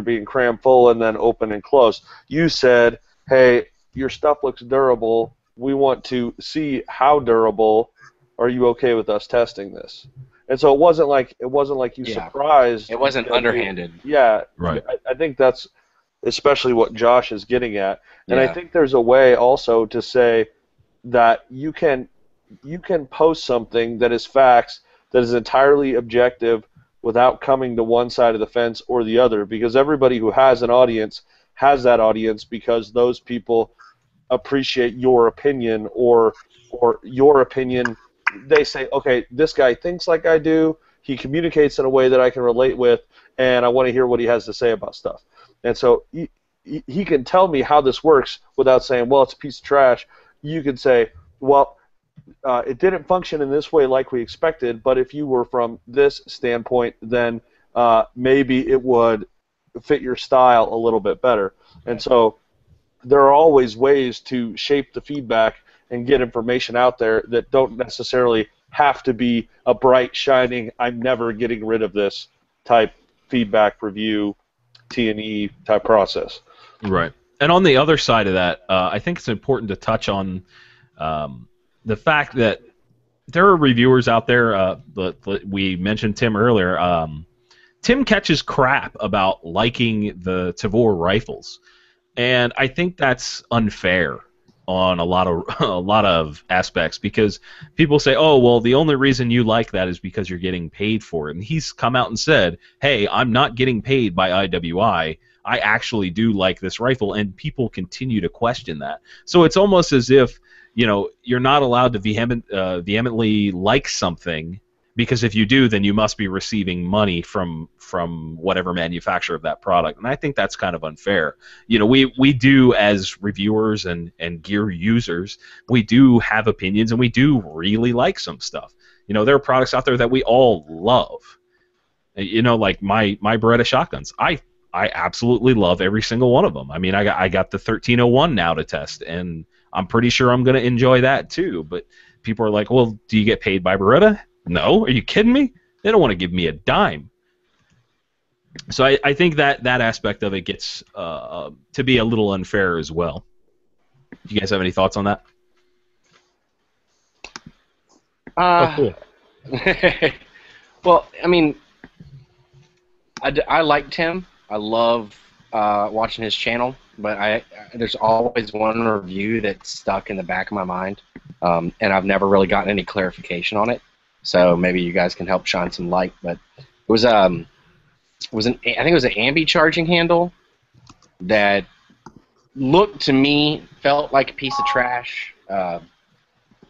being crammed full and then open and closed? You said, hey, your stuff looks durable. We want to see how durable. Are you okay with us testing this? And so it wasn't like you surprised. It wasn't underhanded. Right. I think that's especially what Josh is getting at. And I think there's a way also to say that you can post something that is facts, that is entirely objective, without coming to one side of the fence or the other, because everybody who has an audience has that audience because those people appreciate your opinion, or your opinion. They say, okay, this guy thinks like I do, he communicates in a way that I can relate with, and I want to hear what he has to say about stuff. And so he can tell me how this works without saying, well, it's a piece of trash. You could say, well, it didn't function in this way like we expected, but if you were from this standpoint, then maybe it would fit your style a little bit better. And so there are always ways to shape the feedback and get information out there that don't necessarily have to be a bright, shining, I'm never getting rid of this type feedback, review, T&E type process. Right. And on the other side of that, I think it's important to touch on the fact that there are reviewers out there. We mentioned Tim earlier. Tim catches crap about liking the Tavor rifles, and I think that's unfair on a lot of aspects, because people say, oh, well, the only reason you like that is because you're getting paid for it. And he's come out and said, hey, I'm not getting paid by IWI. I actually do like this rifle, and people continue to question that. So it's almost as if, you're not allowed to vehemently like something, because if you do, then you must be receiving money from whatever manufacturer of that product. And I think that's kind of unfair. We do, as reviewers and gear users, we do have opinions, and we do really like some stuff. There are products out there that we all love. Like my Beretta shotguns. I absolutely love every single one of them. I mean, I got the 1301 now to test, and I'm pretty sure I'm going to enjoy that too. But people are like, well, do you get paid by Beretta? No, are you kidding me? They don't want to give me a dime. So I think that aspect of it gets to be a little unfair as well. Do you guys have any thoughts on that? Cool. Well, I mean, I like Tim. I love watching his channel, but there's always one review that's stuck in the back of my mind, and I've never really gotten any clarification on it. So maybe you guys can help shine some light. But it was I think it was an ambi charging handle that felt like a piece of trash.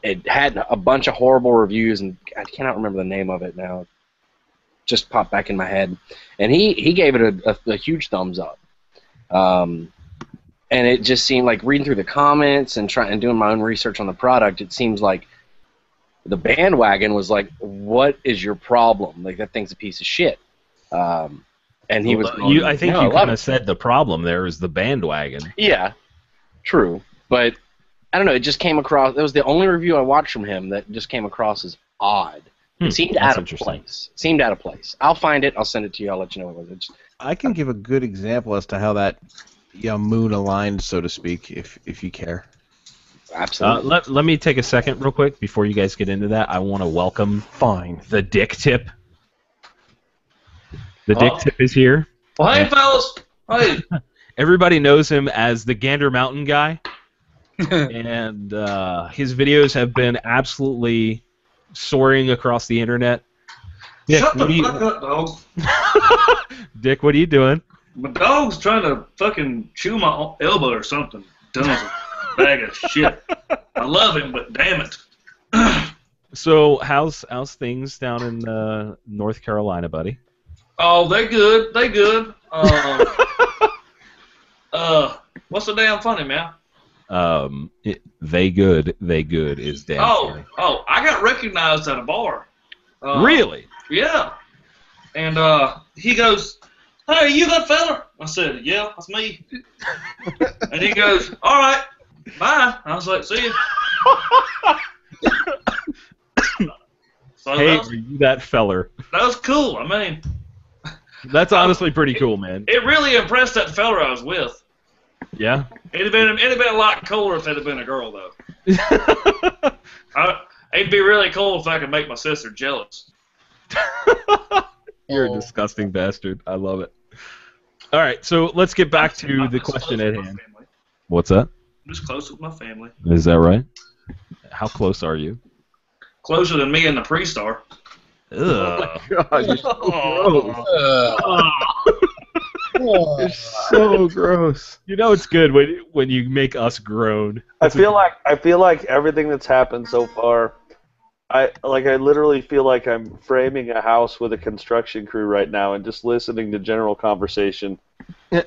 It had a bunch of horrible reviews, and I cannot remember the name of it now. It just popped back in my head. And he gave it a huge thumbs up. And it just seemed like reading through the comments and doing my own research on the product, it seems like the bandwagon was like, what is your problem? Like, that thing's a piece of shit. And he was going, I think you kind of said the problem there is the bandwagon. Yeah, true. But, I don't know, it just came across, that was the only review I watched from him that just came across as odd. It seemed out of place. Seemed out of place. I'll find it, I'll send it to you, I'll let you know what it was. I can give a good example as to how that moon aligned, so to speak, if you care. Absolutely. Let me take a second real quick before you guys get into that. I want to welcome the Dick Tip. The Dick Tip is here. Well, hey, fellas. Hey. Everybody knows him as the Gander Mountain guy. And his videos have been absolutely soaring across the internet. Dick, Shut the fuck up, dog. Dick, what are you doing? My dog's trying to fucking chew my elbow or something. Dumb as a bag of shit. I love him, but damn it. So, how's things down in North Carolina, buddy? Oh, they good. They good. What's so damn funny, man? They good is damn funny. Oh, I got recognized at a bar. Really? Yeah. And he goes, "Hey, you that fella?" I said, "Yeah, that's me." And he goes, "All right, bye." I was like, "See you." So Hey, are you that feller? that was cool. I mean, That's honestly pretty cool, man. it really impressed that fella I was with. Yeah? It'd have been a lot cooler if it had been a girl, though. It'd be really cool if I could make my sister jealous. You're a disgusting bastard. I love it. All right, so let's get back to the question at hand. What's that? I'm just close with my family. Is that right? How close are you? Closer than me and the pre-star. Ugh. God, you're so gross. You're so gross. You know it's good when you make us groan. I feel like everything that's happened so far, I literally feel like I'm framing a house with a construction crew right now and just listening to general conversation. Good.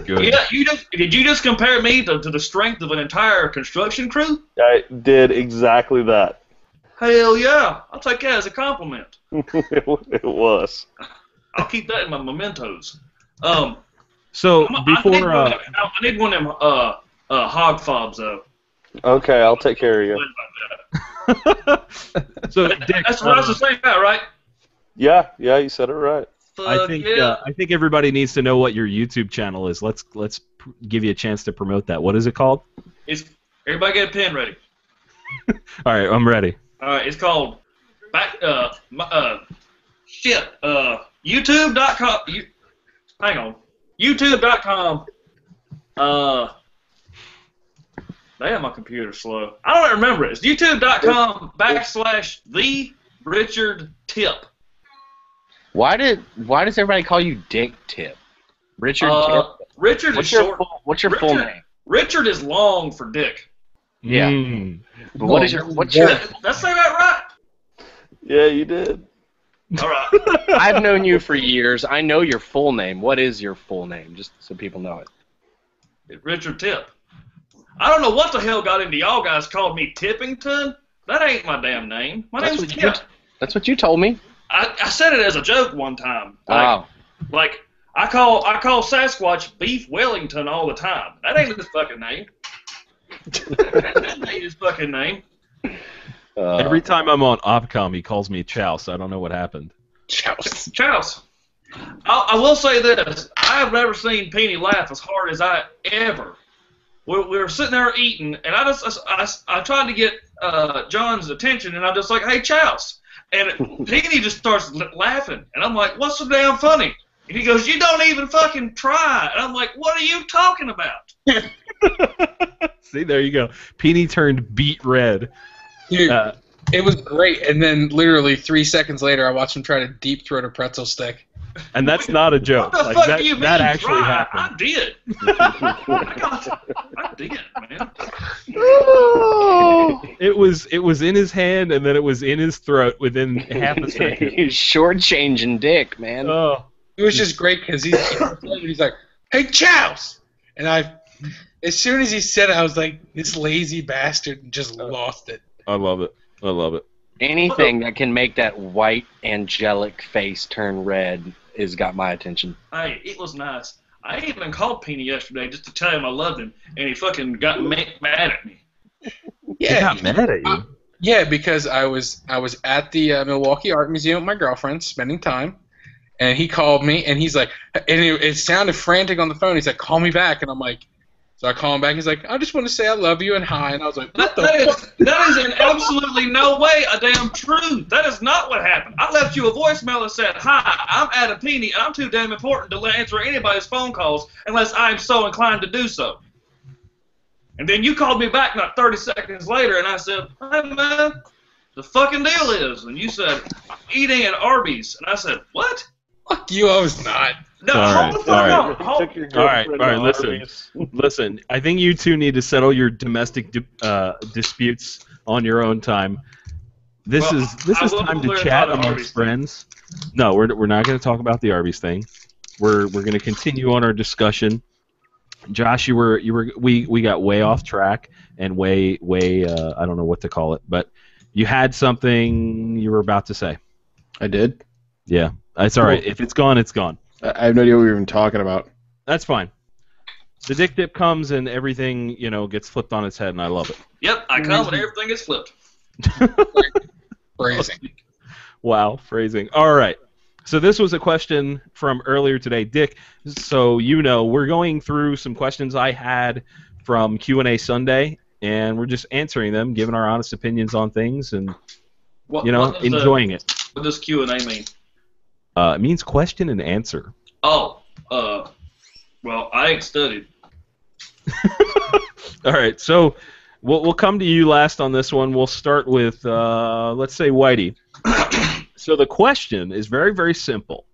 Yeah, did you just compare me to the strength of an entire construction crew? I did exactly that. Hell yeah, I'll take that as a compliment. It was. I'll keep that in my mementos. So I need one of them hog fobs though. Okay, I'll take care of you. So Dick, That's the same guy, right? Yeah, you said it right. I think everybody needs to know what your YouTube channel is. Let's give you a chance to promote that. What is it called? Everybody get a pen ready. All right, I'm ready. All right, it's called YouTube.com. Hang on, YouTube.com. Damn, my computer's slow. I don't remember it. It's YouTube.com/the Richard Tip. Why does everybody call you Dick Tip? Richard Tip? Richard is short. What's your full name? Richard is long for Dick. Yeah. But what's your? Did I say that right? Yeah, you did. All right. I've known you for years. I know your full name. What is your full name? Just so people know it. Richard Tip. I don't know what the hell got into y'all guys called me Tippington. That ain't my damn name. My name's Tip. That's what you told me. I said it as a joke one time. Wow. Like I call Sasquatch Beef Wellington all the time. That ain't his fucking name. That ain't his fucking name. Every time I'm on Opcom, he calls me Chow, so I don't know what happened. Chows. I will say this. I have never seen Peony laugh as hard as I ever. We were sitting there eating, and I tried to get John's attention, and I'm just like, "Hey, Chows." And Peony just starts laughing, and I'm like, "What's so damn funny?" And he goes, "You don't even fucking try." And I'm like, "What are you talking about?" See, there you go. Peony turned beet red. Dude, it was great, and then literally 3 seconds later, I watched him try to deep throat a pretzel stick. And that's not a joke. What the like, fuck that, do you mean that actually try? happened. I did. I did, man. It was in his hand, and then it was in his throat within half a second. He's shortchanging Dick, man. Oh. It was just great because he's like, "Hey, Chows!" And as soon as he said it, I was like, this lazy bastard just lost it. I love it. I love it. Anything that can make that white angelic face turn red has got my attention. Hey, it was nice. I even called Peony yesterday just to tell him I loved him, and he fucking got mad at me. He got mad at you. Yeah, because I was at the Milwaukee Art Museum with my girlfriend, spending time, and he called me, and he's like, and it sounded frantic on the phone. He's like, call me back, and I'm like, so I call him back. He's like, I just want to say I love you and hi, and I was like, what the fuck? That is in absolutely no way a damn truth. That is not what happened. I left you a voicemail that said, hi, I'm Adam Peony, and I'm too damn important to answer anybody's phone calls unless I'm so inclined to do so. And then you called me back not 30 seconds later, and I said, hey, man, the fucking deal is. And you said, I'm eating at Arby's. And I said, what? Fuck you, I was not. No, All hold the right, fuck all on. All right, listen. I think you two need to settle your domestic disputes on your own time. This is time to chat amongst friends. No, we're not going to talk about the Arby's thing. We're going to continue on our discussion. Josh, we got way off track and way I don't know what to call it, but you had something you were about to say. I did? Yeah, it's all right. If it's gone, it's gone. I have no idea what we were even talking about. That's fine. The dick dip comes and everything, gets flipped on its head, and I love it. Yep, I come and everything gets flipped. Phrasing. Wow, phrasing. All right. So this was a question from earlier today, Dick. So we're going through some questions I had from Q&A Sunday, and we're just answering them, giving our honest opinions on things, and enjoying it. What does Q&A mean? It means question and answer. Oh, well, I ain't studied. All right, so we'll come to you last on this one. We'll start with, let's say, Whitey. So the question is very, very simple.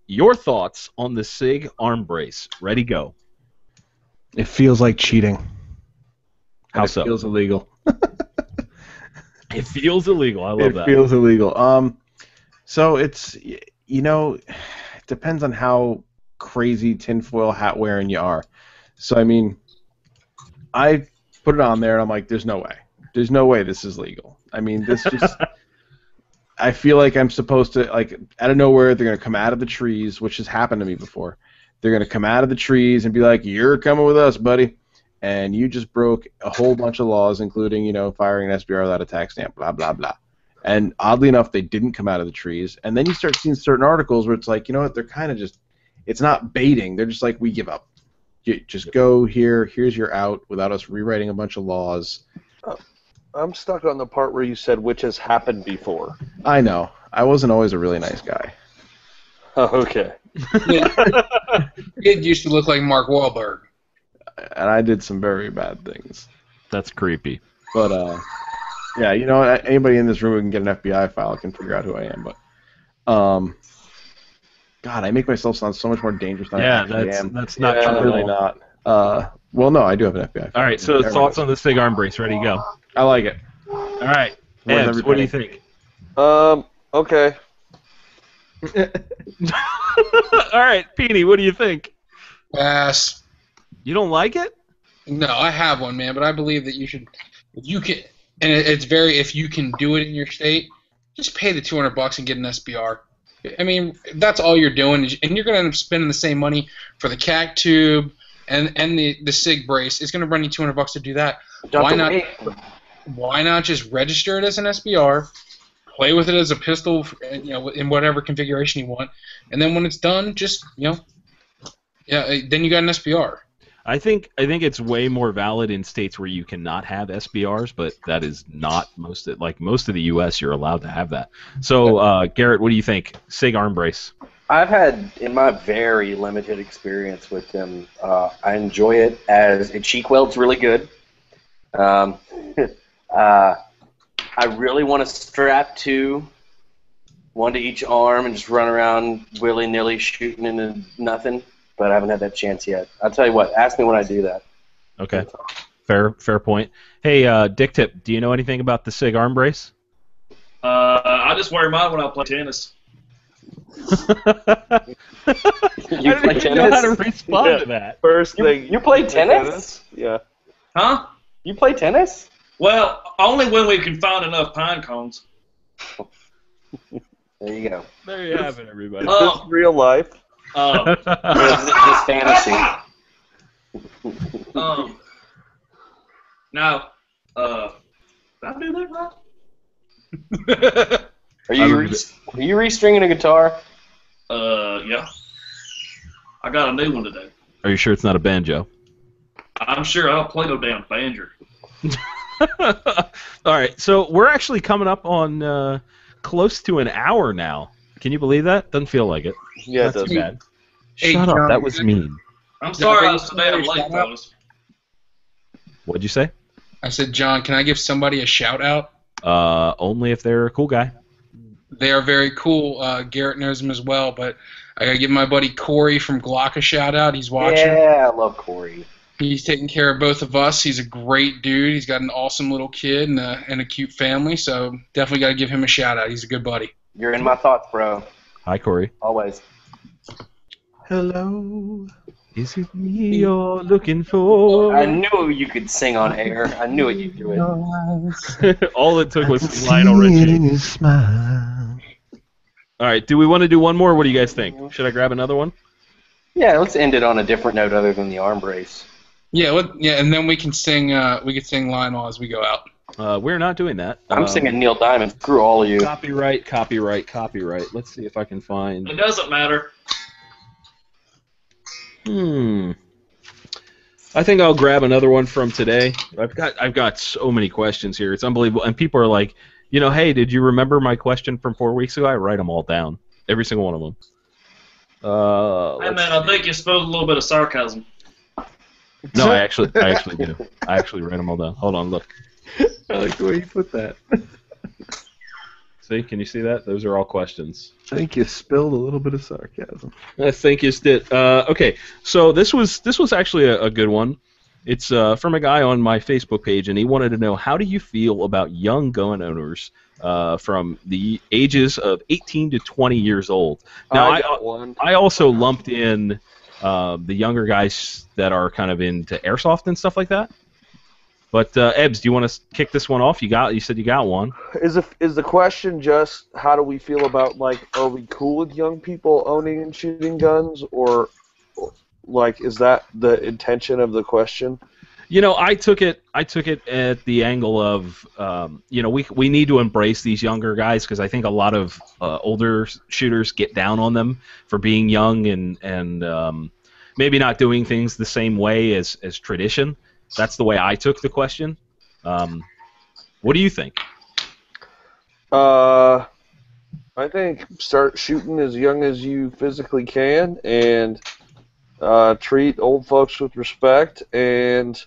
Your thoughts on the SIG arm brace. Ready, go. It feels like cheating. How so? It feels illegal. It feels illegal. I love that. It feels illegal. So it's, it depends on how crazy tinfoil hat wearing you are. So, I mean, I put it on there and I'm like, there's no way. There's no way this is legal. I mean, this just, I feel like I'm supposed to, like, out of nowhere, they're going to come out of the trees, which has happened to me before. They're going to come out of the trees and be like, you're coming with us, buddy. And you just broke a whole bunch of laws, including, firing an SBR without a tax stamp, blah, blah, blah. And oddly enough, they didn't come out of the trees. And then you start seeing certain articles where it's like, you know what, they're kind of just, it's not baiting. They're just like, we give up. You just go here, here's your out, without us rewriting a bunch of laws. I'm stuck on the part where you said which has happened before. I know. I wasn't always a really nice guy. Oh, okay. It used to look like Mark Wahlberg. And I did some very bad things. That's creepy. But, yeah, anybody in this room who can get an FBI file can figure out who I am. But, God, I make myself sound so much more dangerous than I actually am. That's not true. I'm really not. Well, no, I do have an FBI file. All right, so thoughts on the SIG arm brace. Ready, go. I like it. All right. Ebs, what do you think? Okay. All right, Peony, what do you think? Pass. You don't like it? No, I have one, man, but I believe that you should, if you can, and if you can do it in your state, just pay the $200 and get an SBR. I mean, that's all you're doing, and you're going to end up spending the same money for the CAC tube and the SIG brace. It's going to run you $200 to do that. Why not just register it as an SBR, play with it as a pistol, in whatever configuration you want, and then when it's done, just then you got an SBR. I think it's way more valid in states where you cannot have SBRs, but that is not most of the U.S. You're allowed to have that. So, Garrett, what do you think? SIG arm brace. I've had, in my very limited experience with them, I enjoy it as a cheek welds really good. I really want to strap one to each arm and just run around willy-nilly shooting into nothing. But I haven't had that chance yet. I'll tell you what. Ask me when I do that. Okay. Fair point. Hey, Dick Tip, do you know anything about the SIG arm brace? I just wear mine when I play tennis. I didn't even know how to respond to that. First thing. You play tennis? Yeah. Huh? You play tennis? Well, only when we can find enough pine cones. There you go. There you have it, everybody. Is this real life? This fantasy. Now, did I do that right? Are you restringing a guitar? Yeah. I got a new one today. Are you sure it's not a banjo? I'm sure I don't play no damn banjo. All right, so we're actually coming up on close to an hour now. Can you believe that? Doesn't feel like it. Yeah, Not it does. too bad. Hey, Shut John, up. That was mean. I'm sorry I was Can I today give late, somebody a fellas. What'd you say? I said, John, can I give somebody a shout out? Only if they're a cool guy. They are very cool. Garrett knows them as well, but I gotta give my buddy Corey from Glock a shout out. He's watching. Yeah, I love Corey. He's taking care of both of us. He's a great dude. He's got an awesome little kid and a cute family, so definitely got to give him a shout out. He's a good buddy. You're in my thoughts, bro. Hi, Corey. Always. Hello. Is it me you're looking for? I knew you could sing on air. I knew it. You'd do it. All it took was Lionel Richie. Smile. All right, do we want to do one more? What do you guys think? Should I grab another one? Yeah, let's end it on a different note other than the arm brace. Yeah, and then we can sing. We could sing Lionel as we go out. We're not doing that. I'm singing Neil Diamond. Screw all of you. Copyright, copyright, copyright. Let's see if I can find. It doesn't matter. I think I'll grab another one from today. I've got so many questions here. It's unbelievable, and people are like, hey, did you remember my question from 4 weeks ago? I write them all down, every single one of them. Hey man, I think you spilled a little bit of sarcasm. No, I actually do. I actually write them all down. Hold on, look. I like the way you put that. See, can you see that? Those are all questions. I think you spilled a little bit of sarcasm. I think you did. Okay, so this was actually a good one. It's from a guy on my Facebook page, and he wanted to know, how do you feel about young gun owners from the ages of 18 to 20 years old? Now, I also lumped in the younger guys that are kind of into airsoft and stuff like that. But Ebbs, do you want to kick this one off? You said you got one. Is the question just how do we feel about, like, are we cool with young people owning and shooting guns, or like, is that the intention of the question? I took it at the angle of we need to embrace these younger guys, because I think a lot of older shooters get down on them for being young and maybe not doing things the same way as tradition. That's the way I took the question. What do you think? I think start shooting as young as you physically can, and treat old folks with respect, and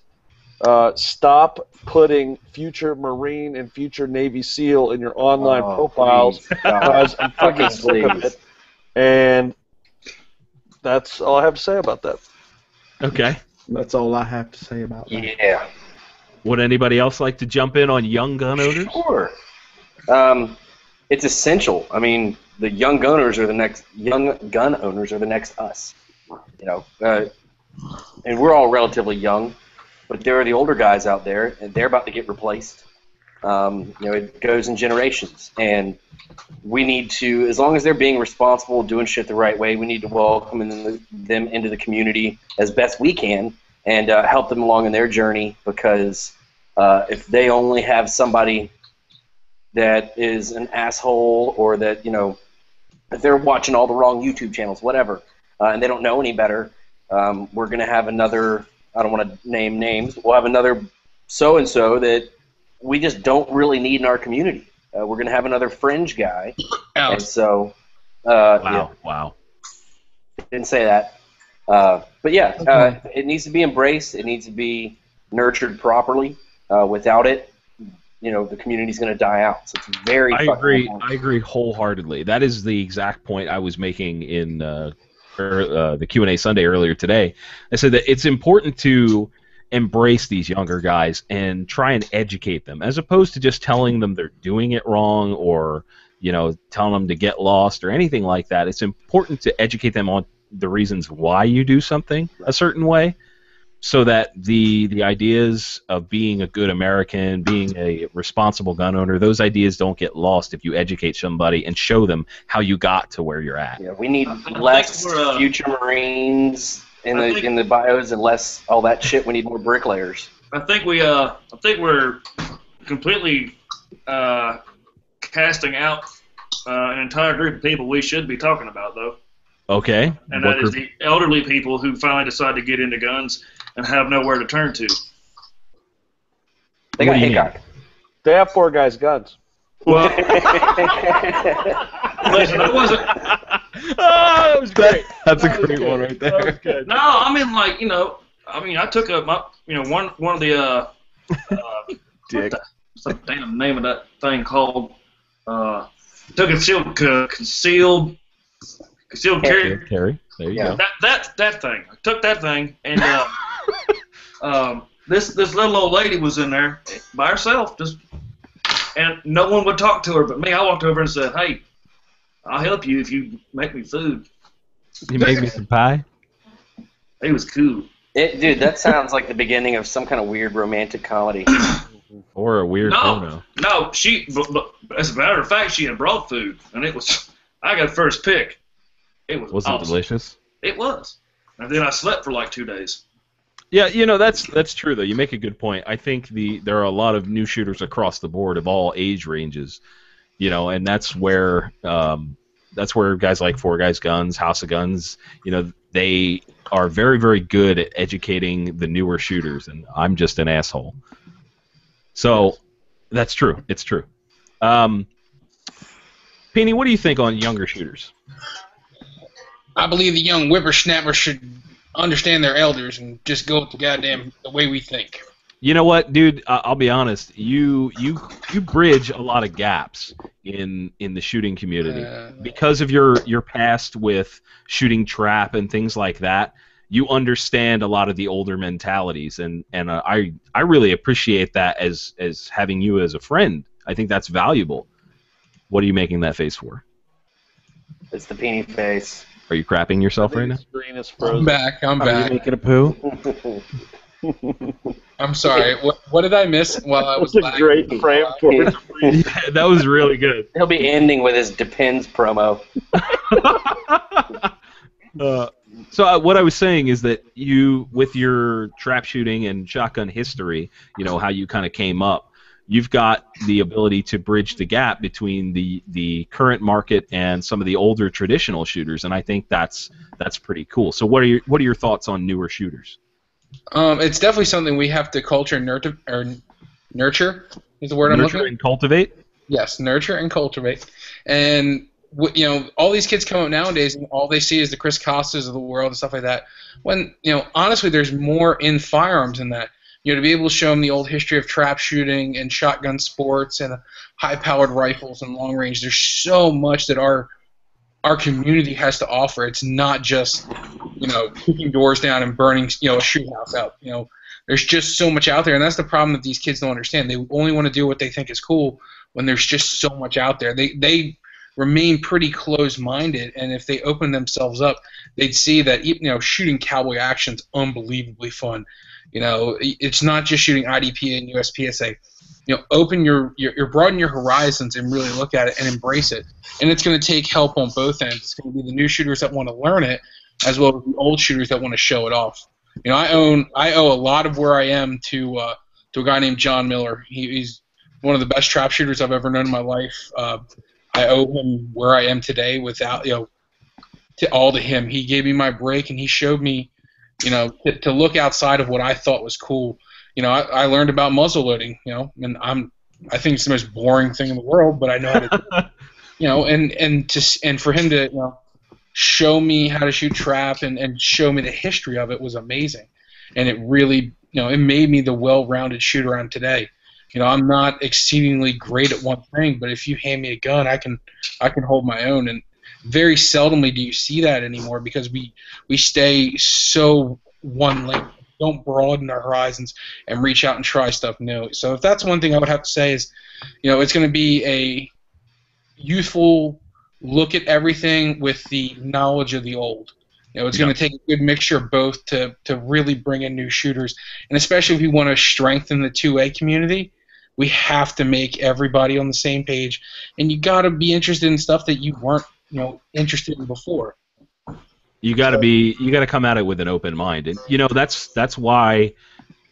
stop putting future Marine and future Navy SEAL in your online profiles, because I'm fucking sick of it. And that's all I have to say about that. Okay. That's all I have to say about that. Yeah. Would anybody else like to jump in on young gun owners? Sure. It's essential. I mean, the young gun owners are the next us. And we're all relatively young, but there are the older guys out there, and they're about to get replaced. It goes in generations, and we need to, as long as they're being responsible, doing shit the right way, we need to welcome them into the community as best we can, and help them along in their journey, because if they only have somebody that is an asshole, or that, if they're watching all the wrong YouTube channels, whatever, and they don't know any better, we're going to have another, I don't want to name names, we'll have another so-and-so that we just don't really need in our community. We're going to have another fringe guy. Alex. And so, Wow. Didn't say that. But yeah, it needs to be embraced. It needs to be nurtured properly. Without it, the community's going to die out. So it's very important. I agree wholeheartedly. That is the exact point I was making in the Q&A Sunday earlier today. I said that it's important to embrace these younger guys and try and educate them, as opposed to just telling them they're doing it wrong, or telling them to get lost or anything like that. It's important to educate them on the reasons why you do something a certain way, so that the ideas of being a good American, being a responsible gun owner, those ideas don't get lost if you educate somebody and show them how you got to where you're at. Yeah, we need less future Marines in the bios and less all that shit. We need more bricklayers. I think we're completely casting out an entire group of people we should be talking about, though. Okay. And that is the elderly people who finally decide to get into guns and have nowhere to turn to. They got Hickok. They have 4 guys' guns. Well, listen, that wasn't. Oh, that was great. That's a great one right there. That was good. No, I mean, like, I took one of the Dick. what's the damn name of that thing called? Took a concealed carry. Carry. There you go. That thing. I took that thing, and this little old lady was in there by herself, and no one would talk to her but me. I walked over and said, "Hey, I'll help you if you make me food." You made me some pie? It was cool. Dude, that sounds like the beginning of some kind of weird romantic comedy. Or a weird porno. No, but as a matter of fact, she had brought food, and I got first pick. It was Was awesome. it delicious? It was. And then I slept for like 2 days. Yeah, that's true though. You make a good point. I think there are a lot of new shooters across the board of all age ranges, and that's where guys like 4 Guys Guns, House of Guns, they are very, very good at educating the newer shooters, and I'm just an asshole. So that's true. It's true. Peony, what do you think on younger shooters? I believe the young whippersnappers should understand their elders and just go with the way we think. You know what, dude? I'll be honest. You bridge a lot of gaps in the shooting community because of your past with shooting trap and things like that. You understand a lot of the older mentalities, and I really appreciate that as having you as a friend. I think that's valuable. What are you making that face for? It's the Peony face. Are you crapping yourself right now? Screen is frozen. I'm back. Are you making a poo? I'm sorry. What did I miss while I was That's a great frame for it. Yeah, that was really good. He'll be ending with his Depends promo. So what I was saying is that you, with your trap shooting and shotgun history, how you kind of came up, you've got the ability to bridge the gap between the current market and some of the older traditional shooters, and I think that's pretty cool. So what are your thoughts on newer shooters? It's definitely something we have to culture and nurture is the word I'm looking at. Nurture and cultivate? Yes, nurture and cultivate. And all these kids come up nowadays, and all they see is the Chris Costas of the world and stuff like that. When honestly, there's more in firearms than that. To be able to show them the old history of trap shooting and shotgun sports and high-powered rifles and long range. There's so much that our community has to offer. It's not just kicking doors down and burning a shoot house out. There's just so much out there, and that's the problem that these kids don't understand. They only want to do what they think is cool when there's just so much out there. They remain pretty closed-minded, and if they open themselves up, they'd see that shooting cowboy action's unbelievably fun. It's not just shooting IDP and USPSA. Open broaden your horizons and really look at it and embrace it. And it's going to take help on both ends. It's going to be the new shooters that want to learn it, as well as the old shooters that want to show it off. I owe a lot of where I am to a guy named John Miller. He's one of the best trap shooters I've ever known in my life. I owe him where I am today without all to him. He gave me my break, and he showed me to look outside of what I thought was cool. I learned about muzzle loading, and I think it's the most boring thing in the world, but I know how to do it. And for him to show me how to shoot trap and show me the history of it was amazing. And it really, it made me the well-rounded shooter I'm today. I'm not exceedingly great at one thing, but if you hand me a gun, I can hold my own. And very seldomly do you see that anymore because we stay so one lane. Don't broaden our horizons and reach out and try stuff new. So if that's one thing I would have to say is, it's going to be youthful look at everything with the knowledge of the old. It's going to take a good mixture of both to really bring in new shooters, and especially if we want to strengthen the 2A community, we have to make everybody on the same page, and you got to be interested in stuff that you weren't interested in before. You got to come at it with an open mind, and that's why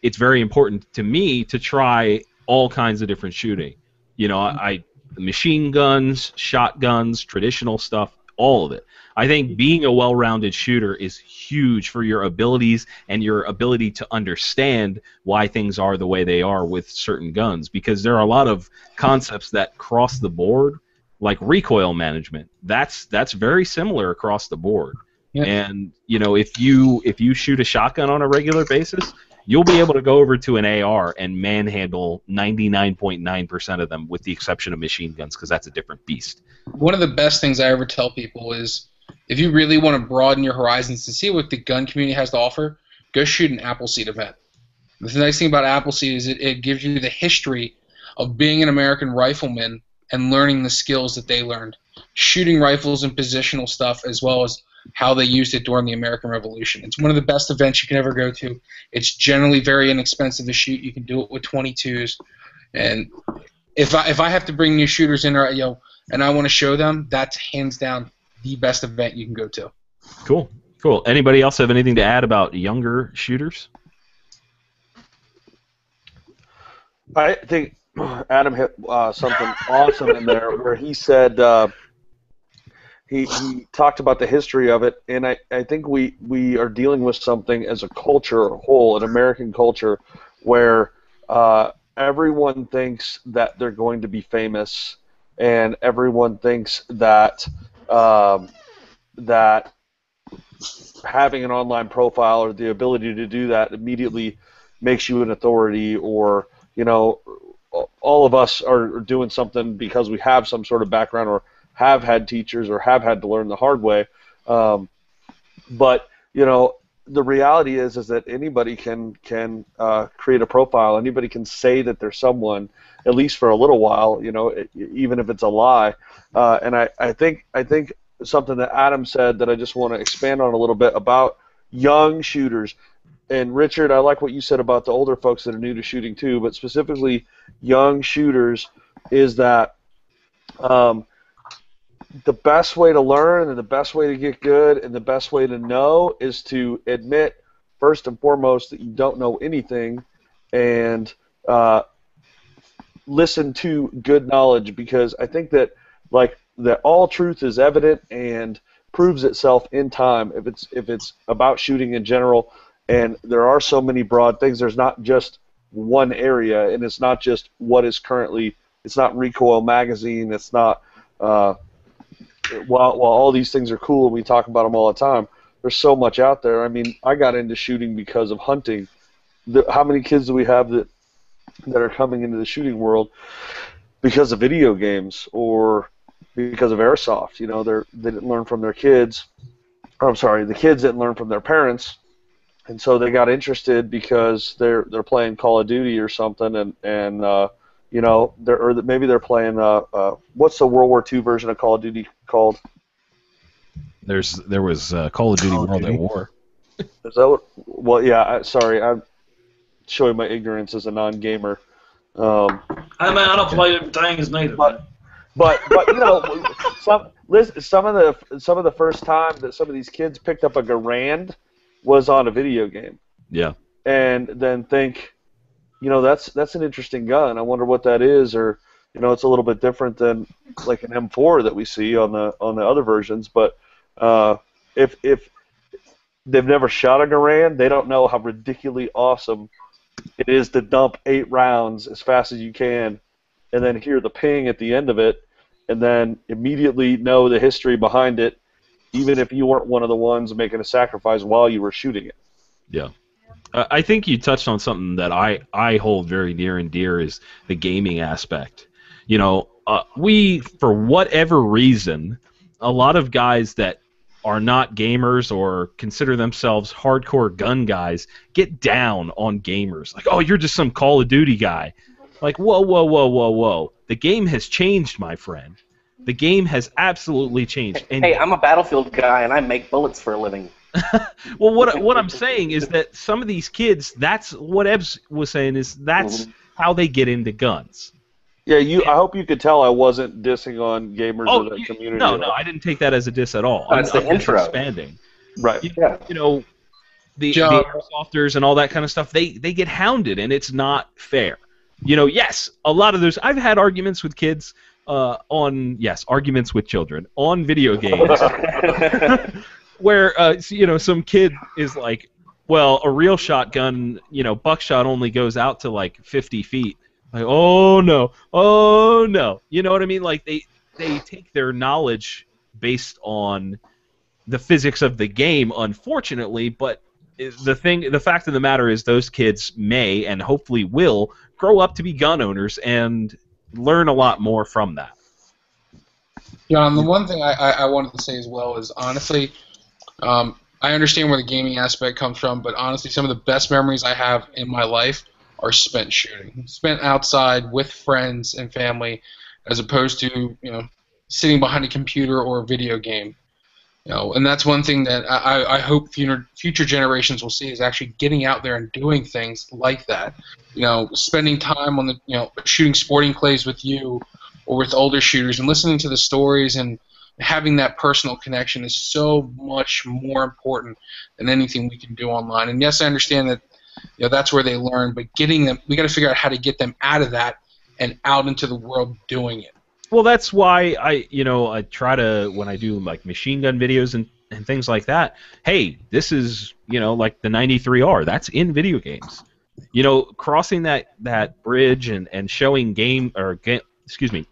it's very important to me to try all kinds of different shooting. I machine guns, shotguns, traditional stuff, all of it. I think being a well-rounded shooter is huge for your abilities and your ability to understand why things are the way they are with certain guns, because there are a lot of concepts that cross the board, like recoil management. That's very similar across the board. Yeah. And if you shoot a shotgun on a regular basis, you'll be able to go over to an AR and manhandle 99.9% of them, with the exception of machine guns, because that's a different beast. One of the best things I ever tell people is, if you really want to broaden your horizons and see what the gun community has to offer, go shoot an Appleseed event. The nice thing about Appleseed is it gives you the history of being an American rifleman and learning the skills that they learned, shooting rifles and positional stuff, as well as how they used it during the American Revolution. It's one of the best events you can ever go to. It's generally very inexpensive to shoot. You can do it with 22s. And if I have to bring new shooters in, and I want to show them, that's hands down the best event you can go to. Cool. Anybody else have anything to add about younger shooters? I think Adam hit something awesome in there, where he said he talked about the history of it, and I think we are dealing with something as a culture, a whole, an American culture, where everyone thinks that they're going to be famous, and everyone thinks that that having an online profile or the ability to do that immediately makes you an authority, or all of us are doing something because we have some sort of background, or have had teachers, or have had to learn the hard way. But the reality is that anybody can create a profile. Anybody can say that they're someone, at least for a little while, even if it's a lie. And I think something that Adam said that I just want to expand on a little bit about young shooters. And Richard, I like what you said about the older folks that are new to shooting too, but specifically young shooters, is that the best way to learn and the best way to get good and the best way to know is to admit, first and foremost, that you don't know anything, and listen to good knowledge, because I think that that all truth is evident and proves itself in time if it's about shooting in general. And there are so many broad things. There's not just one area, and it's not just what is currently. It's not Recoil magazine. It's not. While all these things are cool and we talk about them all the time, there's so much out there. I mean, I got into shooting because of hunting. How many kids do we have that are coming into the shooting world because of video games or because of airsoft? They didn't learn from their kids. Or, I'm sorry, the kids didn't learn from their parents, and so they got interested because they're playing Call of Duty or something, and maybe they're playing what's the World War II version of Call of Duty called? There was Call of Duty World at War. Is that what? Well, yeah. Sorry, I'm showing my ignorance as a non-gamer. I don't play things neither. But some of the first time that some of these kids picked up a Garand was on a video game. Yeah. And then think, that's an interesting gun. I wonder what that is, or it's a little bit different than like an M4 that we see on the other versions. But if they've never shot a Garand, they don't know how ridiculously awesome it is to dump 8 rounds as fast as you can, and then hear the ping at the end of it, and then immediately know the history behind it, even if you weren't one of the ones making a sacrifice while you were shooting it. Yeah. I think you touched on something that I hold very near and dear, is the gaming aspect. We, for whatever reason, a lot of guys that are not gamers or consider themselves hardcore gun guys get down on gamers. Like, oh, you're just some Call of Duty guy. Like, whoa. The game has changed, my friend. The game has absolutely changed. And Hey, I'm a Battlefield guy, and I make bullets for a living. well, what I'm saying is that some of these kids, that's what Ebbs was saying, is that's how they get into guns. Yeah, I hope you could tell I wasn't dissing on gamers Oh, of that community. no, I didn't take that as a diss at all. That's the I'm just intro. expanding. Right. You know, the airsofters and all that kind of stuff, they get hounded, and it's not fair. You know, yes, a lot of those. I've had arguments with kids arguments with children on video games, where some kid is like, well, a real shotgun, buckshot only goes out to like 50 feet. Like, oh no, you know what I mean? Like they take their knowledge based on the physics of the game, unfortunately, but the fact of the matter is those kids may and hopefully will grow up to be gun owners and learn a lot more from that. John, the one thing I wanted to say as well is, honestly, I understand where the gaming aspect comes from, but honestly, some of the best memories I have in my life are spent shooting, spent outside with friends and family, as opposed to sitting behind a computer or a video game. And that's one thing that I hope future generations will see, is actually getting out there and doing things like that. Spending time on the shooting sporting clays with you or with older shooters and listening to the stories and having that personal connection is so much more important than anything we can do online. And yes, I understand that that's where they learn, but getting them, we got to figure out how to get them out of that and out into the world doing it. Well, that's why I try to, when I do like machine gun videos and things like that, hey, this is, like the 93R, that's in video games. Crossing that bridge and showing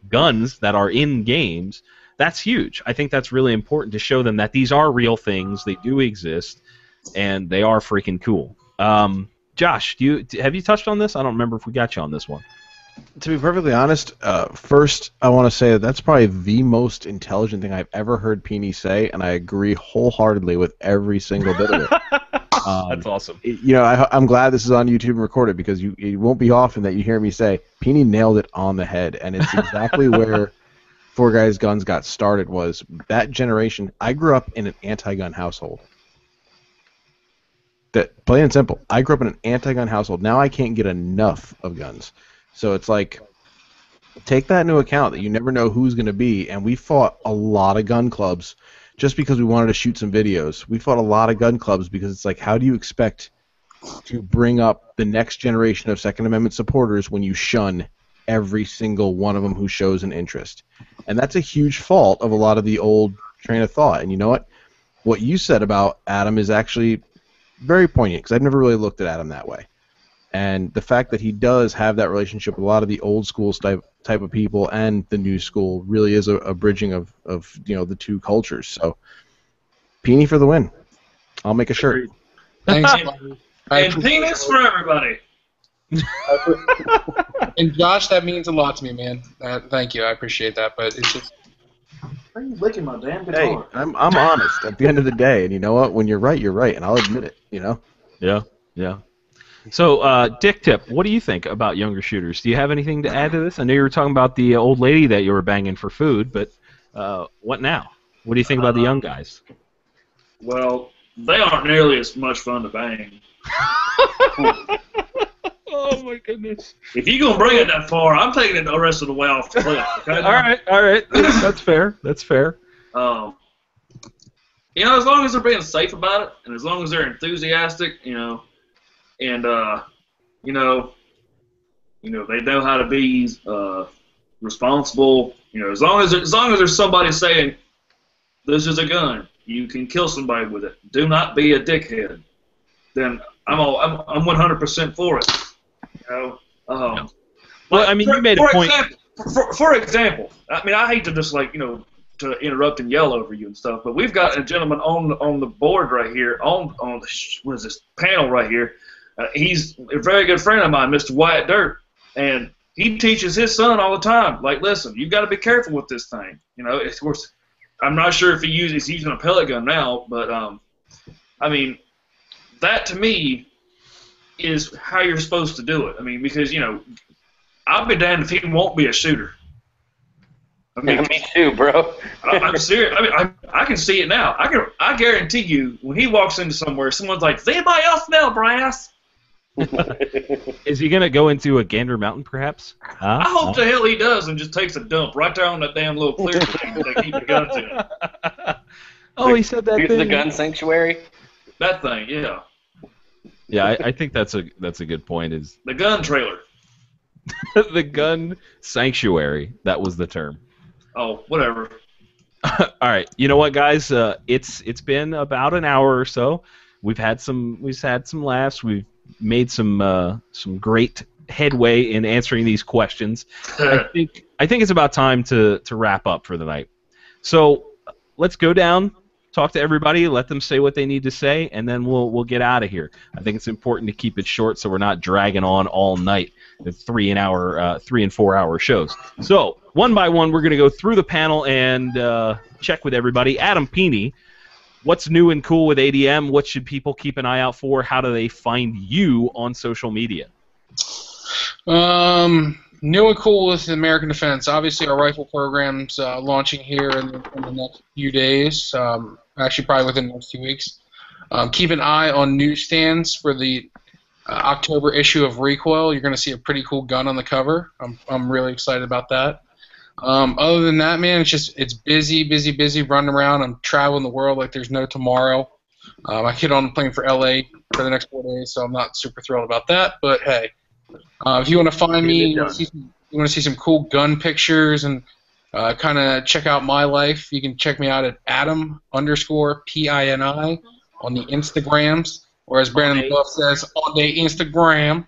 guns that are in games, that's huge. I think that's really important to show them that these are real things, they do exist, and they are freaking cool. Josh, have you touched on this? I don't remember if we got you on this one. To be perfectly honest, first I want to say that's probably the most intelligent thing I've ever heard Peony say, and I agree wholeheartedly with every single bit of it. That's awesome. I'm glad this is on YouTube and recorded, because it won't be often that you hear me say, Peony nailed it on the head, and it's exactly where Four Guys Guns got started. Was that generation. I grew up in an anti-gun household. That plain and simple. I grew up in an anti-gun household. Now I can't get enough of guns. So it's like, take that into account, that you never know who's going to be. And we fought a lot of gun clubs just because we wanted to shoot some videos. We fought a lot of gun clubs because it's like, how do you expect to bring up the next generation of Second Amendment supporters when you shun every single one of them who shows an interest? And that's a huge fault of a lot of the old train of thought. And you know what? What you said about Adam is actually very poignant, because I've never really looked at Adam that way. And the fact that he does have that relationship with a lot of the old school type of people and the new school really is a bridging of the two cultures. So, Peony for the win. I'll make a shirt. Thanks. And penis for everybody. And Josh, that means a lot to me, man. Thank you. I appreciate that. But it's just. Why are you licking my damn guitar? Hey, I'm honest at the end of the day, and you know what? When you're right, and I'll admit it. Yeah. So, Dick Tip, what do you think about younger shooters? Do you have anything to add to this? I know you were talking about the old lady that you were banging for food, but what now? What do you think about the young guys? Well, they aren't nearly as much fun to bang. Oh my goodness! If you're gonna bring it that far, I'm taking it the rest of the way off the cliff. Okay? All right. That's fair. That's fair. As long as they're being safe about it, and as long as they're enthusiastic, and they know how to be responsible. As long as there's somebody saying, "This is a gun, you can kill somebody with it. Do not be a dickhead." Then I'm 100% for it. Well, I mean, you made a point. For example, I mean, I hate to just to interrupt and yell over you and stuff, but we've got a gentleman on the board right here, on what is this panel right here. He's a very good friend of mine, Mr. Wyatt Dirt, and he teaches his son all the time. Like, listen, you've got to be careful with this thing. Of course, I'm not sure if he's using a pellet gun now, but I mean, that to me is how you're supposed to do it. I mean, because I'll be damned if he won't be a shooter. I mean, Me too, bro. I'm serious. I mean, I can see it now. I guarantee you, when he walks into somewhere, someone's like, "Does anybody else smell brass?" Is he gonna go into a Gander Mountain, perhaps? Huh? I hope the hell he does and just takes a dump right there on that damn little clear thing they keep the guns in. Oh, he said that thing. The gun sanctuary. That thing, yeah. Yeah, I think that's a good point. Is The gun trailer. the gun sanctuary? That was the term. Oh, whatever. All right, you know what, guys? It's been about an hour or so. We've had some laughs. We've made some great headway in answering these questions. I think it's about time to wrap up for the night. So let's go down, talk to everybody, let them say what they need to say, and then we'll get out of here. I think it's important to keep it short so we're not dragging on all night with 3 and 4 hour shows. So one by one, we're going to go through the panel and check with everybody. Adam Peeney, what's new and cool with ADM? What should people keep an eye out for? How do they find you on social media? New and cool with American Defense. Obviously, our rifle program's launching here in the next few days. Actually, probably within the next 2 weeks. Keep an eye on newsstands for the October issue of Recoil. You're going to see a pretty cool gun on the cover. I'm really excited about that. Other than that, man, it's busy running around. I'm traveling the world like there's no tomorrow. I get on the plane for LA for the next 4 days, so I'm not super thrilled about that. But hey, if you want to find me, you want to see some cool gun pictures and kind of check out my life, you can check me out at Adam_PINI on the Instagrams, or as Brandon Buff says, on the Instagram.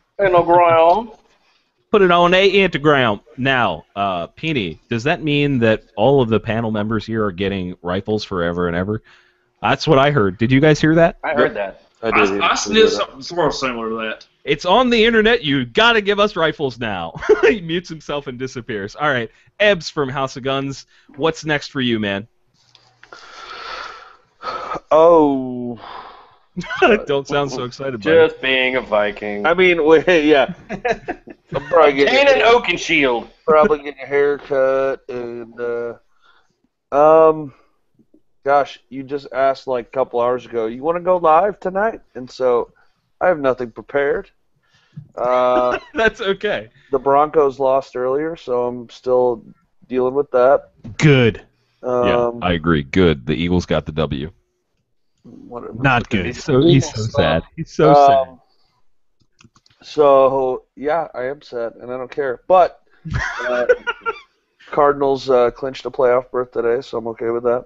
Put it on a Instagram. Now, Peony, does that mean that all of the panel members here are getting rifles forever and ever? That's what I heard. Did you guys hear that? I heard that. I sniffed something sort of similar to that. It's on the internet. You got to give us rifles now. He mutes himself and disappears. All right, Ebbs from House of Guns, what's next for you, man? Oh. Don't sound so excited, buddy. Just being a Viking. I mean, yeah. I'm probably Gain an Oakenshield. Probably getting a haircut and gosh, you just asked like a couple hours ago, you want to go live tonight? And so I have nothing prepared. That's okay. The Broncos lost earlier, so I'm still dealing with that. Good. Yeah, I agree. Good. The Eagles got the W. Not good. He's so sad. He's so sad. So yeah, I am sad, and I don't care. But Cardinals clinched a playoff berth today, so I'm okay with that.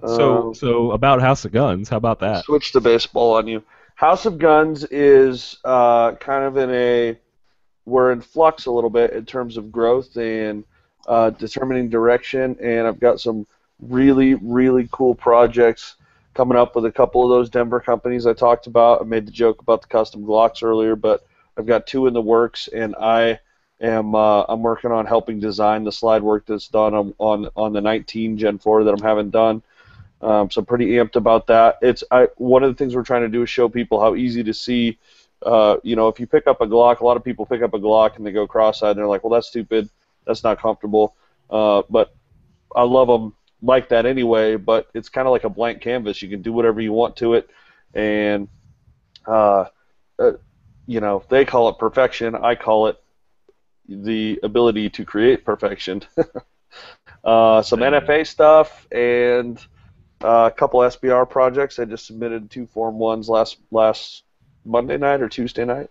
So about House of Guns, how about that? Switch to baseball on you. House of Guns is kind of we're in flux a little bit in terms of growth and determining direction, and I've got some really, really cool projects coming up with a couple of those Denver companies I talked about. I made the joke about the custom Glocks earlier, but I've got 2 in the works, and I'm working on helping design the slide work that's done on the 19 Gen 4 that I'm having done. So I'm pretty amped about that. One of the things we're trying to do is show people how easy to see. If you pick up a Glock, a lot of people pick up a Glock and they go cross-eyed and they're like, well, that's stupid. That's not comfortable. But I love them like that anyway, but it's kind of like a blank canvas. You can do whatever you want to it, and they call it perfection. I call it the ability to create perfection. Some NFA stuff and a couple SBR projects. I just submitted 2 Form 1s last Monday night or Tuesday night.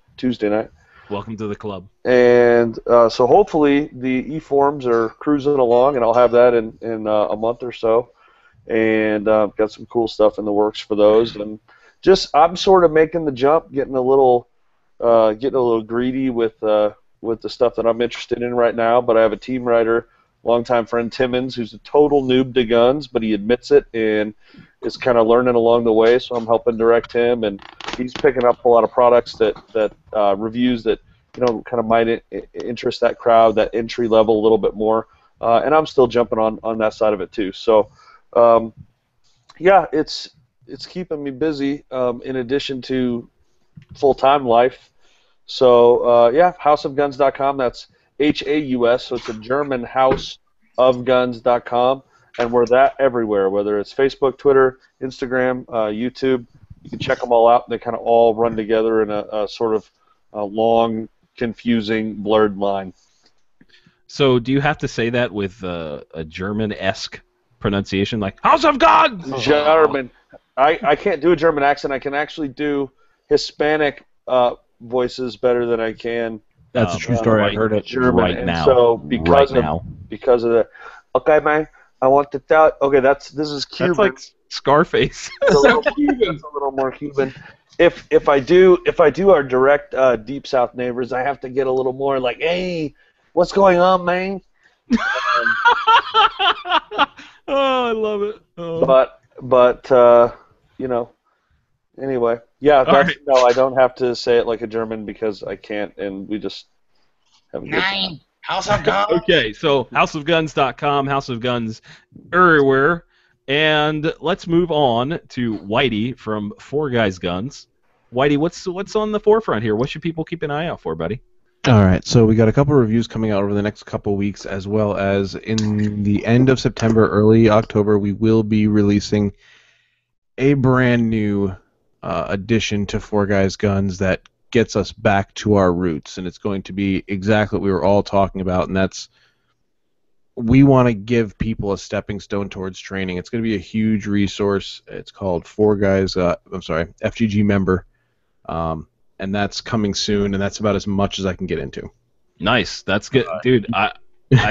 Welcome to the club. And so hopefully the e-forms are cruising along, and I'll have that in a month or so. And got some cool stuff in the works for those. And I'm sort of making the jump, getting a little greedy with the stuff that I'm interested in right now. But I have a team writer, longtime friend Timmons, who's a total noob to guns, but he admits it and is kind of learning along the way. So I'm helping direct him, and he's picking up a lot of products that reviews that kind of might interest that crowd, that entry level a little bit more. And I'm still jumping on that side of it too. So it's keeping me busy in addition to full-time life. So houseofguns.com. That's HAUS, so it's a German house ofguns.com, and we're that everywhere, whether it's Facebook, Twitter, Instagram, YouTube. You can check them all out. They kind of all run together in a sort of a long, confusing, blurred line. So do you have to say that with a German-esque pronunciation, like House of Guns? German. I can't do a German accent. I can actually do Hispanic voices better than I can. That's a true story. right, I heard it. German. right And now. so Right now. because of the, okay, man, I want to tell. Okay, this is Cuban. That's like Scarface. It's a little more Cuban. If I do our direct Deep South neighbors, I have to get a little more like, hey, what's going on, man? Oh, I love it. Oh. But you know, anyway, yeah. Right. No, I don't have to say it like a German because I can't, and we just have a good time. House of Guns. Okay, so houseofguns.com, House of Guns everywhere. And let's move on to Whitey from Four Guys Guns. Whitey, what's on the forefront here? What should people keep an eye out for, buddy? All right, so we got a couple of reviews coming out over the next couple of weeks, as well as in the end of September, early October, we will be releasing a brand new addition to Four Guys Guns that gets us back to our roots, and it's going to be exactly what we were all talking about, and that's we want to give people a stepping stone towards training. It's going to be a huge resource. It's called FGG Member. And that's coming soon, and that's about as much as I can get into. Nice. That's good. Dude, I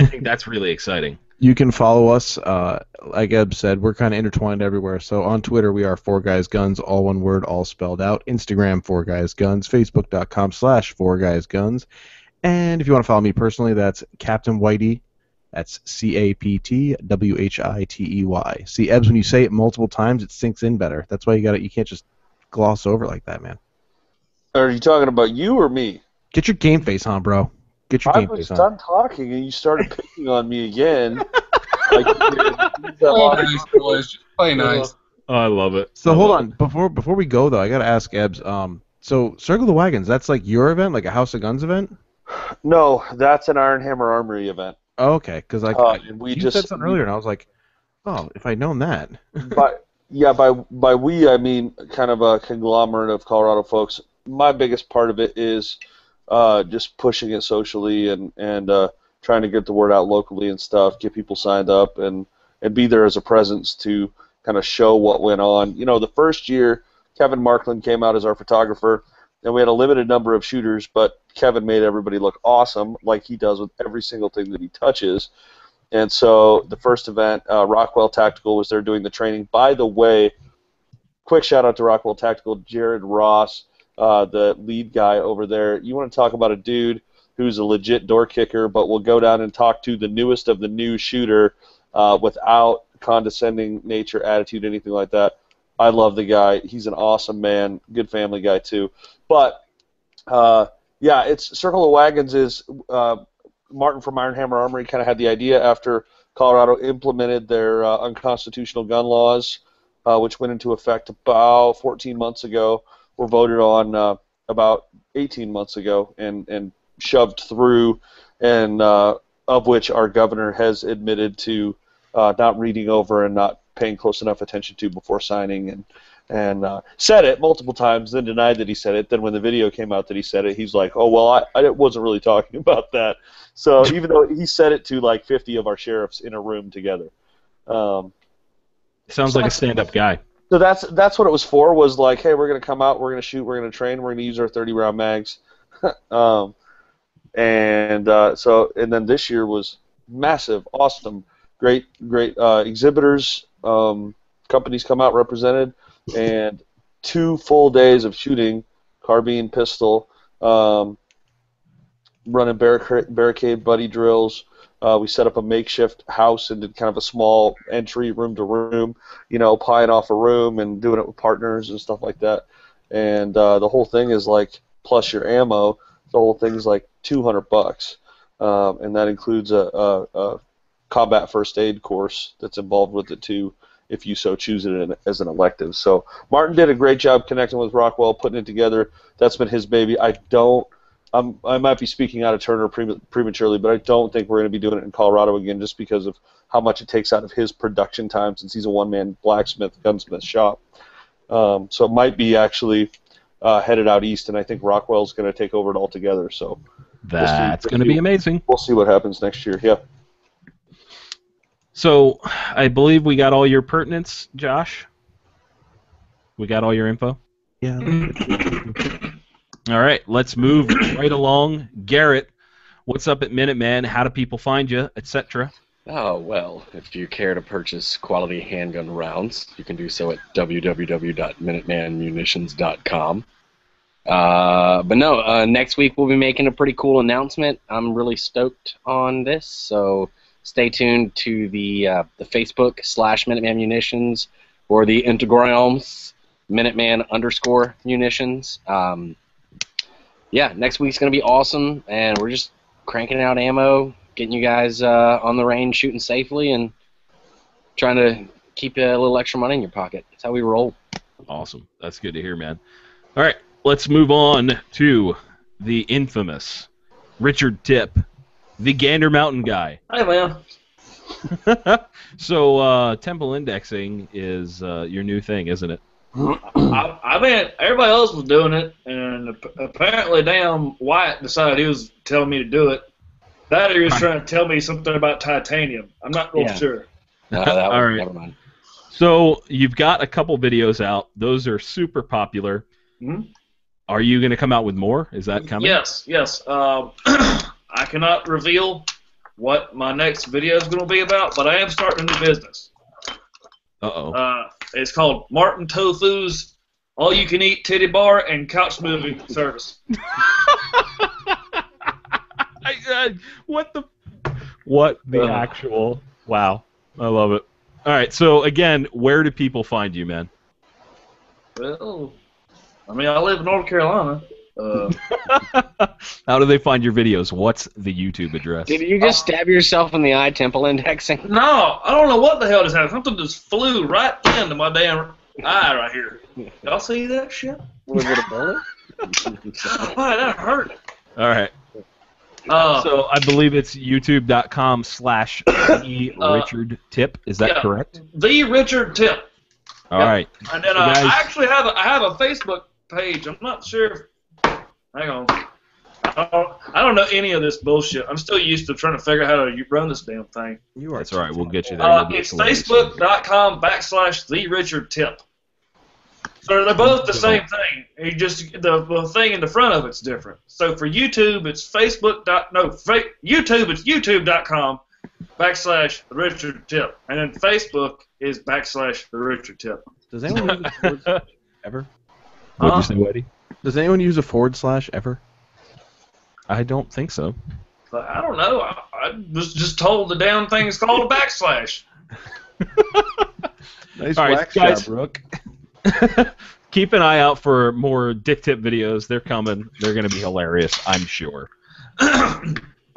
think that's really exciting. You can follow us. Like Eb said, we're kind of intertwined everywhere. So on Twitter, we are Four Guys Guns, all one word, all spelled out. Instagram, Four Guys Guns. Facebook.com/Four Guys Guns. And if you want to follow me personally, that's Captain Whitey. That's CaptWhitey. See, Ebs, when you say it multiple times, it sinks in better. That's why you can't just gloss over like that, man. Are you talking about you or me? Get your game face on, bro. Get your game face on. I was done talking, and you started picking on me again. Play nice, boys. Just play nice. Oh, I love it. So hold on, before we go though, I gotta ask Ebs. So Circle the Wagons, that's like your event, like a House of Guns event? No, that's an Iron Hammer Armory event. Oh, okay, because we you said something earlier, and I was like, oh, if I'd known that. by we I mean kind of a conglomerate of Colorado folks. My biggest part of it is just pushing it socially and trying to get the word out locally and stuff, get people signed up and be there as a presence to kind of show what went on. You know, the first year, Kevin Markland came out as our photographer, and we had a limited number of shooters, but Kevin made everybody look awesome, like he does with every single thing that he touches. And so the first event, Rockwell Tactical was there doing the training. By the way, quick shout out to Rockwell Tactical, Jared Ross, the lead guy over there. You want to talk about a dude who's a legit door kicker, but will go down and talk to the newest of the new shooter without condescending nature, attitude, anything like that. I love the guy. He's an awesome man, good family guy too. But yeah, it's Circle of Wagons is Martin from Iron Hammer Armory kind of had the idea after Colorado implemented their unconstitutional gun laws, which went into effect about 14 months ago. Were voted on about 18 months ago and shoved through, and of which our governor has admitted to not reading over and not paying close enough attention to before signing, and said it multiple times, then denied that he said it. Then when the video came out that he said it, he's like, oh, well, I wasn't really talking about that. So even though he said it to like 50 of our sheriffs in a room together. Sounds like a stand-up guy. So that's what it was for, was like, hey, we're going to come out, we're going to shoot, we're going to train, we're going to use our 30-round mags. And then this year was massive, awesome, great exhibitors, companies come out represented, and 2 full days of shooting, carbine, pistol, running barricade buddy drills. We set up a makeshift house and did kind of a small entry room to room, plying off a room and doing it with partners and stuff like that. And the whole thing is like, plus your ammo, the whole thing is like $200. And that includes a combat first aid course that's involved with it too, if you so choose it as an elective. So Martin did a great job connecting with Rockwell, putting it together. That's been his baby. I don't I might be speaking out of turn or prematurely, but I don't think we're going to be doing it in Colorado again just because of how much it takes out of his production time since he's a one-man blacksmith, gunsmith shop. So it might be actually headed out east, and I think Rockwell's going to take over it altogether. So that's going to be amazing. We'll see what happens next year. Yeah. So I believe we got all your pertinence, Josh. We got all your info. Yeah. All right, let's move right along. Garrett, what's up at Minuteman? How do people find you, etc.? Oh, well, if you care to purchase quality handgun rounds, you can do so at www.minutemanmunitions.com. But no, next week we'll be making a pretty cool announcement. I'm really stoked on this, so stay tuned to the Facebook /Minuteman Munitions or the Instagrams Minuteman_munitions. Yeah, next week's going to be awesome, and we're just cranking out ammo, getting you guys on the range shooting safely, and trying to keep a little extra money in your pocket. That's how we roll. Awesome. That's good to hear, man. All right, let's move on to the infamous Richard Tipp, the Gander Mountain guy. Hey, man. So temple indexing is your new thing, isn't it? I mean, everybody else was doing it, and apparently, damn White decided he was telling me to do it. That he was trying to tell me something about titanium. I'm not real sure. No, that All right. Never mind. So you've got a couple videos out. Those are super popular. Mm-hmm. Are you going to come out with more? Is that coming? Yes. I cannot reveal what my next video is going to be about, but I am starting a new business. Uh-oh. It's called Martin Tofu's All-You-Can-Eat Titty Bar and Couch Movie Service. What the actual... Wow. I love it. All right, so again, where do people find you, man? Well, I mean, I live in North Carolina. How do they find your videos? What's the YouTube address? Did you just stab yourself in the eye, temple indexing? No, I don't know what the hell just happened. Something just flew right into my damn eye right here. Y'all see that shit? Was it a bullet? Wow, that hurt. All right. So I believe it's youtube.com/Richard Tipp. Is that correct? The Richard Tipp. All right. And then I actually have a Facebook page. I'm not sure. Hang on. I don't know any of this bullshit. I'm still used to trying to figure out how to run this damn thing. That's all right. We'll get you there. It's facebook.com/The Richard Tipp. So they're both the same thing. You just the thing in the front of it's different. So for YouTube, it's YouTube it's youtube.com/The Richard Tipp, and then Facebook is /The Richard Tipp. Does anyone use a forward slash ever? What'd you say, Whitey? Does anyone use a forward slash ever? I don't think so. But I don't know. I was just told the damn thing is called a backslash. Nice All right, wax guys. job, Rook. Keep an eye out for more Dick Tip videos. They're coming. They're going to be hilarious, I'm sure.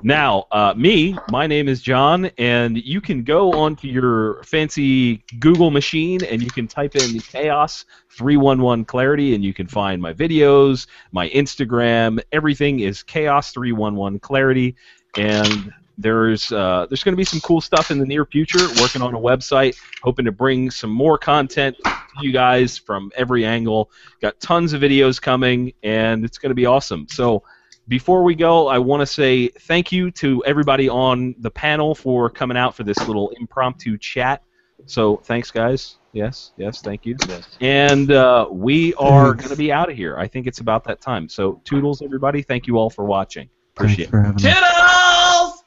Now, my name is John, and you can go onto your fancy Google machine and you can type in Chaos 311 Clarity, and you can find my videos, my Instagram. Everything is Chaos 311 Clarity, and there's going to be some cool stuff in the near future. Working on a website, hoping to bring some more content to you guys from every angle. Got tons of videos coming, and it's going to be awesome. So before we go, I want to say thank you to everybody on the panel for coming out for this little impromptu chat. So thanks, guys. Yes, thank you. Yes. And we are going to be out of here. I think it's about that time. So toodles, everybody. Thank you all for watching. Appreciate it. Tiddles!